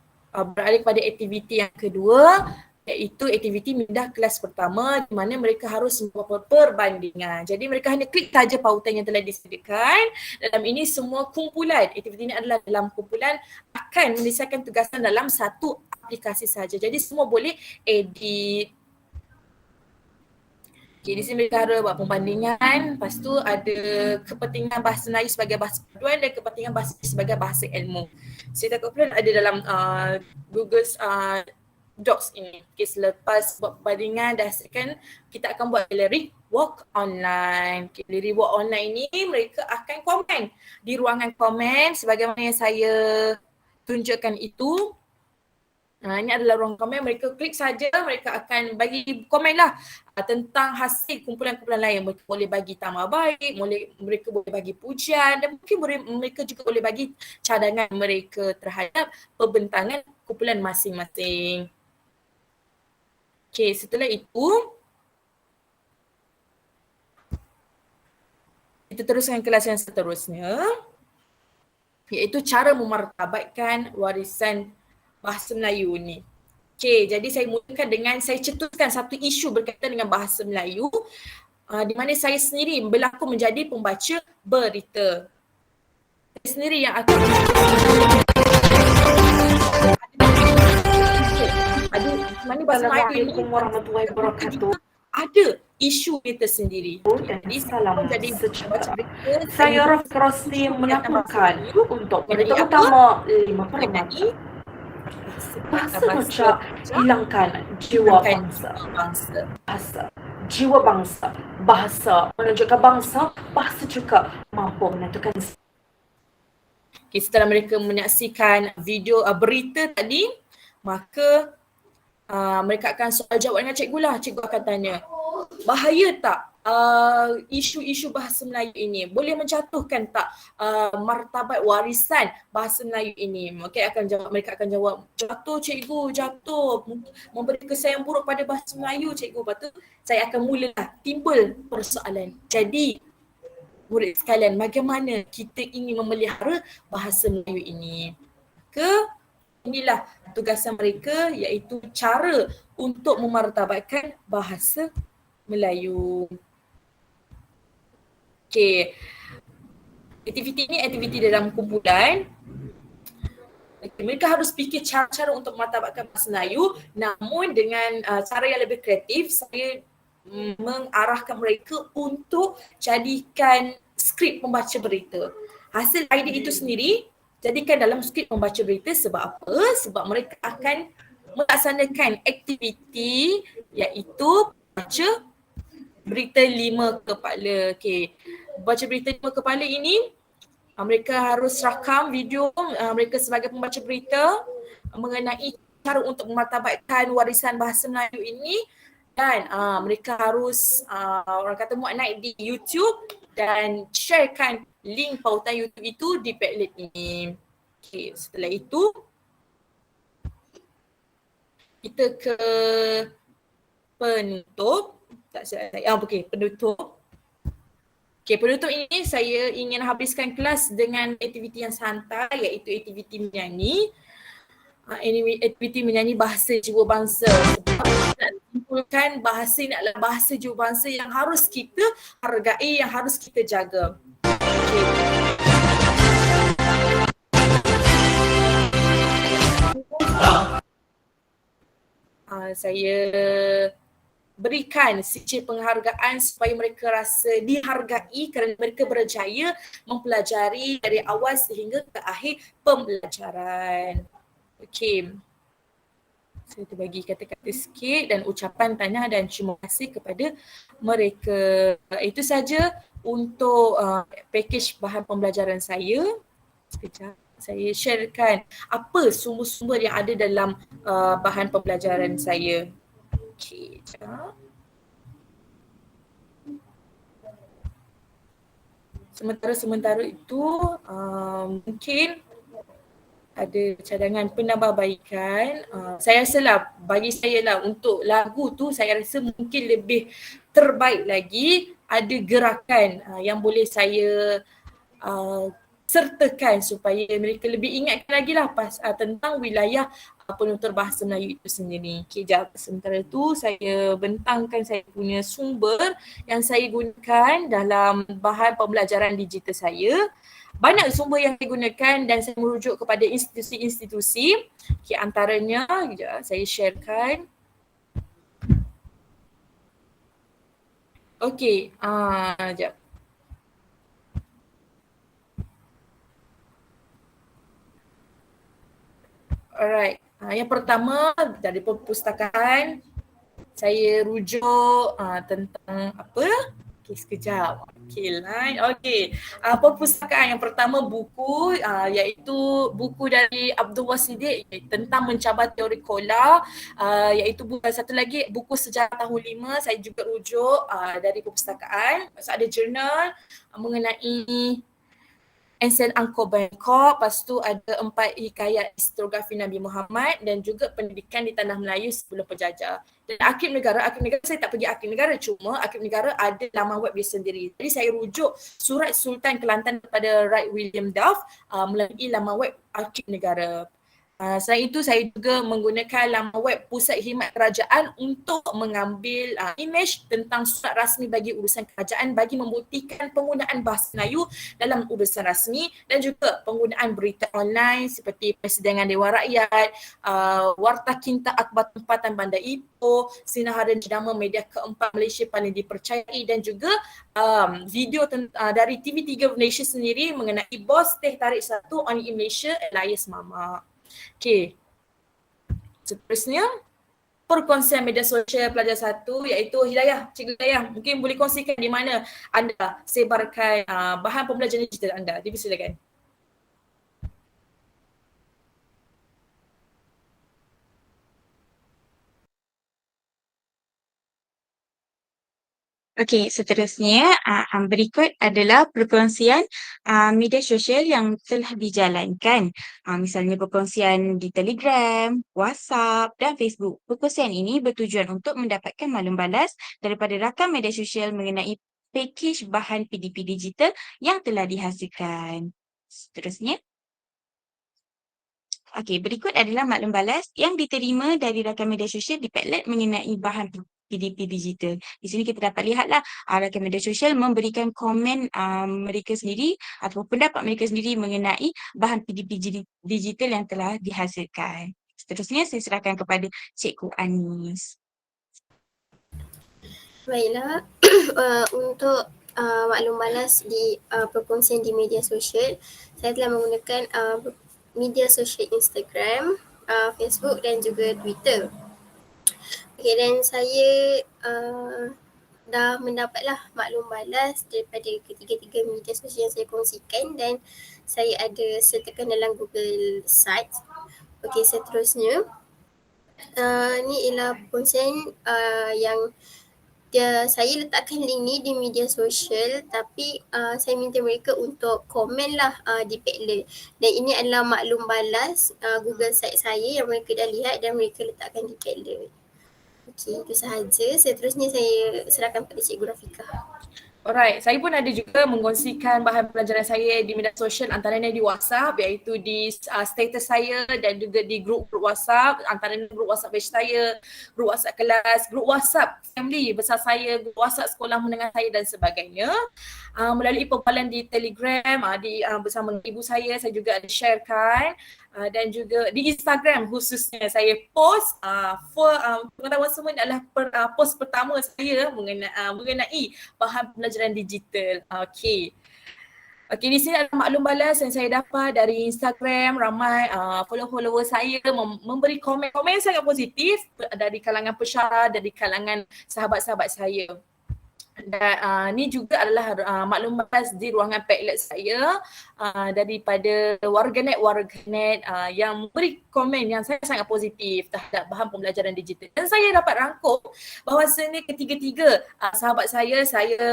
Beralih kepada aktiviti yang kedua, iaitu aktiviti mindah kelas pertama di mana mereka harus membuat perbandingan. Jadi mereka hanya klik saja pautan yang telah disediakan. Dalam ini semua kumpulan, aktiviti ini adalah dalam kumpulan akan menyelesaikan tugasan dalam satu aplikasi saja. Jadi semua boleh edit. Okay, di sini mereka ada buat pembandingan, lepas tu ada kepentingan bahasa Melayu sebagai bahasa paduan dan kepentingan bahasa sebagai bahasa ilmu. Saya takut pun ada dalam Google Docs ini. Okay, selepas buat perbandingan dah hasilkan, kita akan buat lirik work online. Okay, lirik work online ini mereka akan komen di ruangan komen sebagaimana yang saya tunjukkan itu. Ini adalah ruang komen, mereka klik saja, mereka akan bagi komen lah tentang hasil kumpulan-kumpulan lain. Mereka boleh bagi tambah baik, mereka boleh bagi pujian dan mungkin mereka juga boleh bagi cadangan mereka terhadap pembentangan kumpulan masing-masing. Okay, setelah itu kita teruskan kelas yang seterusnya, iaitu cara memartabatkan warisan bahasa Melayu ni. Okay, jadi saya mulakan dengan saya cetuskan satu isu berkaitan dengan bahasa Melayu di mana saya sendiri berlaku menjadi pembaca berita. Saya sendiri yang akan mana bahasa Melayu ni warahmatullahi wabarakatuh. ada isu kita sendiri. Jadi salam Jadi sejahtera. berita Saya Rafiq Rosli melaporkan untuk berita utama 5 permata. Bahasa Maca hilangkan jiwa bangsa. Jiwa bangsa. Bahasa menunjukkan bangsa, bahasa juga mampu menentukan. Okay, setelah mereka menyaksikan video berita tadi, maka mereka akan soal jawab dengan cikgu lah. Cikgu akan tanya, bahaya tak isu-isu bahasa Melayu ini? Boleh menjatuhkan tak martabat warisan bahasa Melayu ini? Mereka akan jawab, jatuh cikgu, jatuh. Memberi kesan yang buruk pada bahasa Melayu cikgu. Lepas tu saya akan mulalah timbul persoalan. Jadi murid sekalian, bagaimana kita ingin memelihara bahasa Melayu ini? Inilah tugasan mereka, iaitu cara untuk memartabatkan bahasa Melayu. Okey. Aktiviti ini aktiviti dalam kumpulan. Mereka harus fikir cara-cara untuk memartabatkan bahasa Melayu, namun dengan cara yang lebih kreatif. Saya mengarahkan mereka untuk jadikan skrip membaca berita. Hasil idea itu sendiri jadikan dalam skrip membaca berita. Sebab apa? Sebab mereka akan melaksanakan aktiviti iaitu baca berita 5 kepala. Okay. Baca berita 5 kepala ini mereka harus rakam video mereka sebagai pembaca berita mengenai cara untuk memartabatkan warisan bahasa Melayu ini. Dan mereka harus orang kata muat naik di YouTube dan sharekan link pautan YouTube itu di Padlet ini. Okay, setelah itu kita ke penutup. Penutup. Okay, penutup ini saya ingin habiskan kelas dengan aktiviti yang santai, iaitu aktiviti menyanyi. Aktiviti menyanyi bahasa jiwa bangsa. Nak simpulkan bahasa ini adalah bahasa jiwa bangsa yang harus kita hargai, yang harus kita jaga. Okay. Saya berikan sijil penghargaan supaya mereka rasa dihargai kerana mereka berjaya mempelajari dari awal sehingga ke akhir pembelajaran. Okey. Saya terbagi kata-kata sikit dan ucapan tahniah dan terima kasih kepada mereka. Itu saja untuk pakej bahan pembelajaran saya. Sekejap. Saya sharekan apa sumber-sumber yang ada dalam bahan pembelajaran saya. Okey, sekejap. Sementara itu mungkin ada cadangan penambahbaikan. Saya rasa lah, bagi saya lah untuk lagu tu saya rasa mungkin lebih terbaik lagi ada gerakan yang boleh saya sertakan supaya mereka lebih ingatkan lagi lah tentang wilayah penutur bahasa Melayu itu sendiri. Okay, sementara itu saya bentangkan saya punya sumber yang saya gunakan dalam bahan pembelajaran digital saya. Banyak sumber yang saya gunakan dan saya merujuk kepada institusi-institusi. Okay, antaranya saya sharekan. Okey, sekejap. Alright, yang pertama dari perpustakaan saya rujuk tentang apa? Okay, sekejap. Okey, line. Okey. Perpustakaan yang pertama buku iaitu buku dari Abdul Wasidik tentang mencabar teori Kola, iaitu buku satu lagi buku sejarah tahun 5 saya juga rujuk dari perpustakaan. Lepas tu ada jurnal mengenai Ensign Angkor Bangkok, lepas tu ada 4 hikayat historiografi Nabi Muhammad dan juga pendidikan di tanah Melayu sebelum penjajah. Dan Arkib Negara saya tak pergi Arkib Negara, cuma Arkib Negara ada laman web dia sendiri. Jadi saya rujuk Surat Sultan Kelantan daripada Wright William Duff melalui laman web Arkib Negara. Selain itu saya juga menggunakan laman web Pusat Khidmat Kerajaan untuk mengambil imej tentang surat rasmi bagi urusan kerajaan bagi membuktikan penggunaan bahasa Melayu dalam urusan rasmi dan juga penggunaan berita online seperti Persidangan Dewan Rakyat, Warta Kinta Akhbar Tempatan Bandar Ipoh, Sinaharan Jenama Media Keempat Malaysia paling dipercayai dan juga video dari TV3 Malaysia sendiri mengenai bos teh tarik 1 on Malaysia alias Mama. Okey. Seterusnya perkongsian media sosial pelajar 1 iaitu Hidayah, Cikgu Hidayah. Mungkin boleh kongsikan di mana anda sebarkan bahan pembelajaran digital anda. Dipersilakan. Okey, seterusnya berikut adalah perkongsian media sosial yang telah dijalankan. Misalnya perkongsian di Telegram, WhatsApp dan Facebook. Perkongsian ini bertujuan untuk mendapatkan maklum balas daripada rakan media sosial mengenai pakej bahan PDP digital yang telah dihasilkan. Seterusnya. Okey, berikut adalah maklum balas yang diterima dari rakan media sosial di Padlet mengenai bahan PDP digital. Di sini kita dapat lihatlah rakan media sosial memberikan komen mereka sendiri atau pendapat mereka sendiri mengenai bahan PDP digital yang telah dihasilkan. Seterusnya saya serahkan kepada Cikgu Anis. Baiklah, untuk maklum balas di perkongsian di media sosial, saya telah menggunakan media sosial Instagram, Facebook dan juga Twitter. Okay, dan saya dah mendapatlah maklum balas daripada ketiga-tiga media sosial yang saya kongsikan dan saya ada sertakan dalam Google Sites. Okay, seterusnya ni ialah perkongsian yang saya letakkan link ni di media sosial tapi saya minta mereka untuk komen lah di Padlet. Dan ini adalah maklum balas Google Site saya yang mereka dah lihat dan mereka letakkan di Padlet. Okey, itu sahaja. Seterusnya saya serahkan kepada Cikgu Rafiqah. Alright, saya pun ada juga mengkongsikan bahan pelajaran saya di media sosial antaranya di WhatsApp iaitu di status saya dan juga di grup WhatsApp, antaranya grup WhatsApp batch saya, grup WhatsApp kelas, grup WhatsApp family besar saya, grup WhatsApp sekolah menengah saya dan sebagainya. Melalui perbualan di Telegram bersama ibu saya juga ada sharekan dan juga di Instagram khususnya saya post pengetahuan semua adalah post pertama saya mengenai bahan pembelajaran digital. Okey, di sini ada maklum balas yang saya dapat dari Instagram. Ramai follower saya memberi komen yang sangat positif dari kalangan pesyarah, dari kalangan sahabat-sahabat saya. Dan ni juga adalah maklum balas di ruangan Padlet saya daripada warganet yang memberi komen yang sangat positif terhadap bahan pembelajaran digital. Dan saya dapat rangkum bahawasanya ketiga-tiga sahabat saya,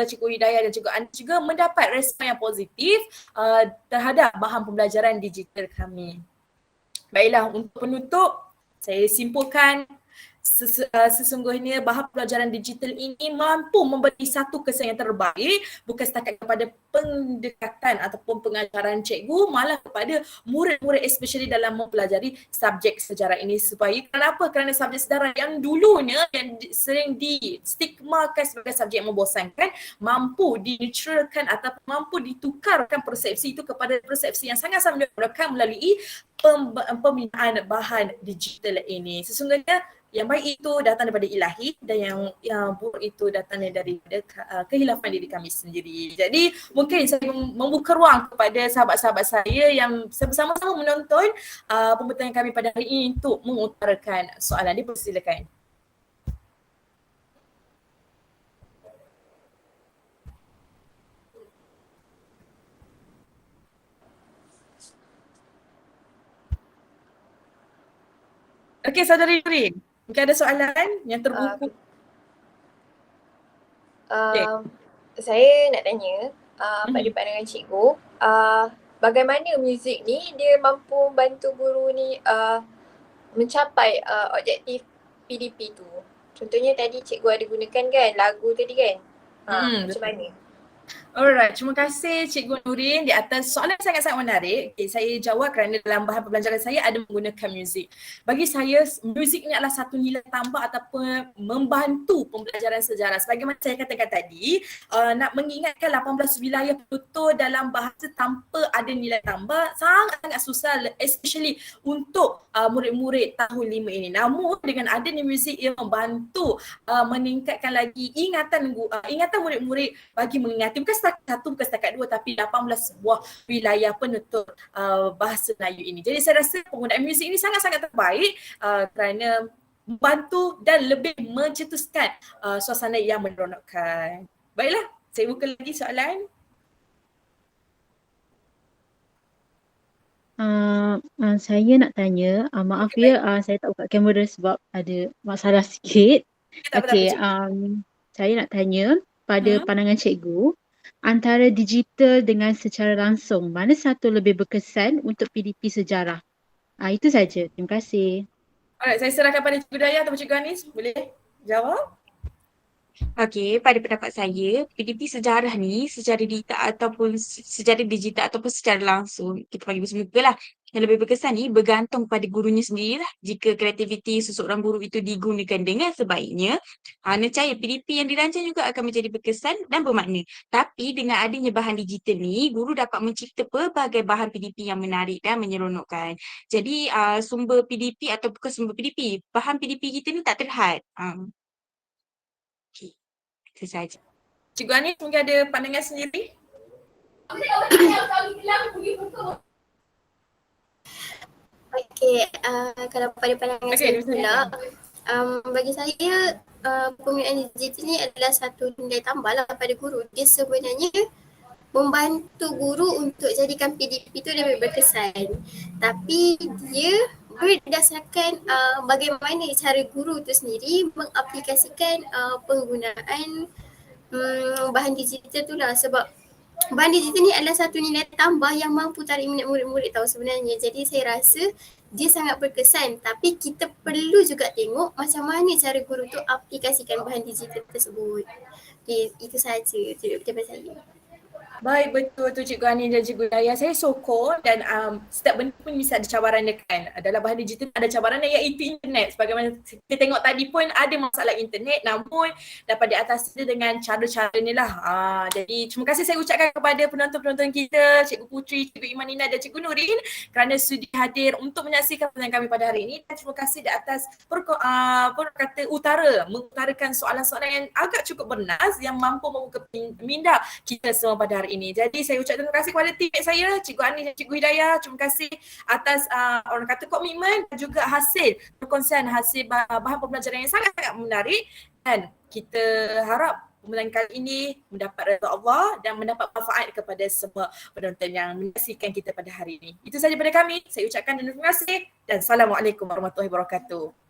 Cikgu Hidayah dan Cikgu Anis juga mendapat respon yang positif terhadap bahan pembelajaran digital kami. Baiklah, untuk penutup saya simpulkan sesungguhnya bahan pelajaran digital ini mampu memberi satu kesan yang terbaik bukan setakat kepada pendekatan ataupun pengajaran cikgu, malah kepada murid-murid especially dalam mempelajari subjek sejarah ini. Kenapa? Kerana subjek sejarah yang dulunya yang sering distigmakan sebagai subjek yang membosankan mampu dineutralkan atau mampu ditukarkan persepsi itu kepada persepsi yang sangat-sangat menyeronokkan melalui pembinaan bahan digital ini. Sesungguhnya yang baik itu datang daripada ilahi dan yang buruk itu datang daripada kehilafan diri kami sendiri. Jadi mungkin saya membuka ruang kepada sahabat-sahabat saya yang bersama-sama menonton pembincangan kami pada hari ini untuk mengutarakan soalan. Dipersilakan. Okey, Saudari Nurin. Mungkin ada soalan yang terbuku. Saya nak tanya pada pandangan cikgu, bagaimana muzik ni dia mampu bantu guru ni mencapai objektif PDP tu. Contohnya tadi cikgu ada gunakan kan lagu tadi kan. Macam mana? Alright, terima kasih Cikgu Nurin di atas soalan yang sangat-sangat menarik. Okay, saya jawab kerana dalam bahan pembelajaran saya ada menggunakan muzik. Bagi saya, muzik ini adalah satu nilai tambah ataupun membantu pembelajaran sejarah. Sebagaimana saya katakan tadi, nak mengingatkan 18 wilayah penutur dalam bahasa tanpa ada nilai tambah sangat-sangat susah, especially untuk murid-murid tahun 5 ini. Namun dengan adanya muzik ia membantu meningkatkan lagi ingatan murid-murid bagi mengingati bukan setakat satu, bukan setakat dua, tapi 18 buah wilayah penutur bahasa Melayu ini. Jadi saya rasa penggunaan muzik ini sangat-sangat terbaik kerana membantu dan lebih mencetuskan suasana yang meneronokkan. Baiklah, saya buka lagi soalan. Saya nak tanya, maaf ya, saya tak buka kamera sebab ada masalah sikit. Okey, saya nak tanya pada pandangan cikgu, antara digital dengan secara langsung, mana satu lebih berkesan untuk PDP sejarah? Itu saja. Terima kasih. Alright, saya serahkan pada Cikgu Daya atau Cikgu Anis. Boleh jawab? Okey, pada pendapat saya, PDP sejarah ni secara digital ataupun secara langsung, kita panggil bersemuka lah. Yang lebih berkesan ni bergantung pada gurunya sendirilah. Jika kreativiti seseorang guru itu digunakan dengan sebaiknya, nescaya PDP yang dirancang juga akan menjadi berkesan dan bermakna. Tapi dengan adanya bahan digital ni, guru dapat mencipta pelbagai bahan PDP yang menarik dan menyeronokkan. Jadi sumber PDP atau bukan sumber PDP, bahan PDP kita ni tak terhad. Okey, itu saja. Cikgu Anis mungkin ada pandangan sendiri? Okey, kalau pada pandangan saya pula, bagi saya penggunaan digital ni adalah satu nilai tambah lah pada guru. Dia sebenarnya membantu guru untuk jadikan PDP tu lebih berkesan. Tapi dia berdasarkan bagaimana cara guru tu sendiri mengaplikasikan penggunaan bahan digital tu lah. Sebab bahan digital ni adalah satu nilai tambah yang mampu tarik minat murid-murid tahu sebenarnya. Jadi saya rasa dia sangat berkesan, tapi kita perlu juga tengok macam mana cara guru tu aplikasikan bahan digital tersebut. Okay, itu sahaja daripada saya. Baik, betul tu Cikgu Anis dan Cikgu Daya. Saya sokong dan setiap benda pun mesti ada cabaran dia kan. Dalam bahan digital ada cabaran iaitu internet. Sebagaimana kita tengok tadi pun ada masalah internet, namun dapat diatasi dengan cara-cara ni lah. Jadi terima kasih saya ucapkan kepada penonton-penonton kita, Cikgu Putri, Cikgu Imanina dan Cikgu Nurin kerana sudi hadir untuk menyaksikan pertandingan kami pada hari ini. Dan terima kasih di atas perkata utara, mengutarakan soalan-soalan yang agak cukup bernas yang mampu membuka minda kita semua pada hari ini. Jadi saya ucap terima kasih kepada teammate saya, Cikgu Anis dan Cikgu Hidayah. Terima kasih atas orang kata komitmen dan juga hasil perkongsian hasil bahan pembelajaran yang sangat-sangat menarik, dan kita harap pembelajaran kali ini mendapat redha Allah dan mendapat manfaat kepada semua penonton yang menyaksikan kita pada hari ini. Itu saja pada kami. Saya ucapkan terima kasih dan Assalamualaikum warahmatullahi wabarakatuh.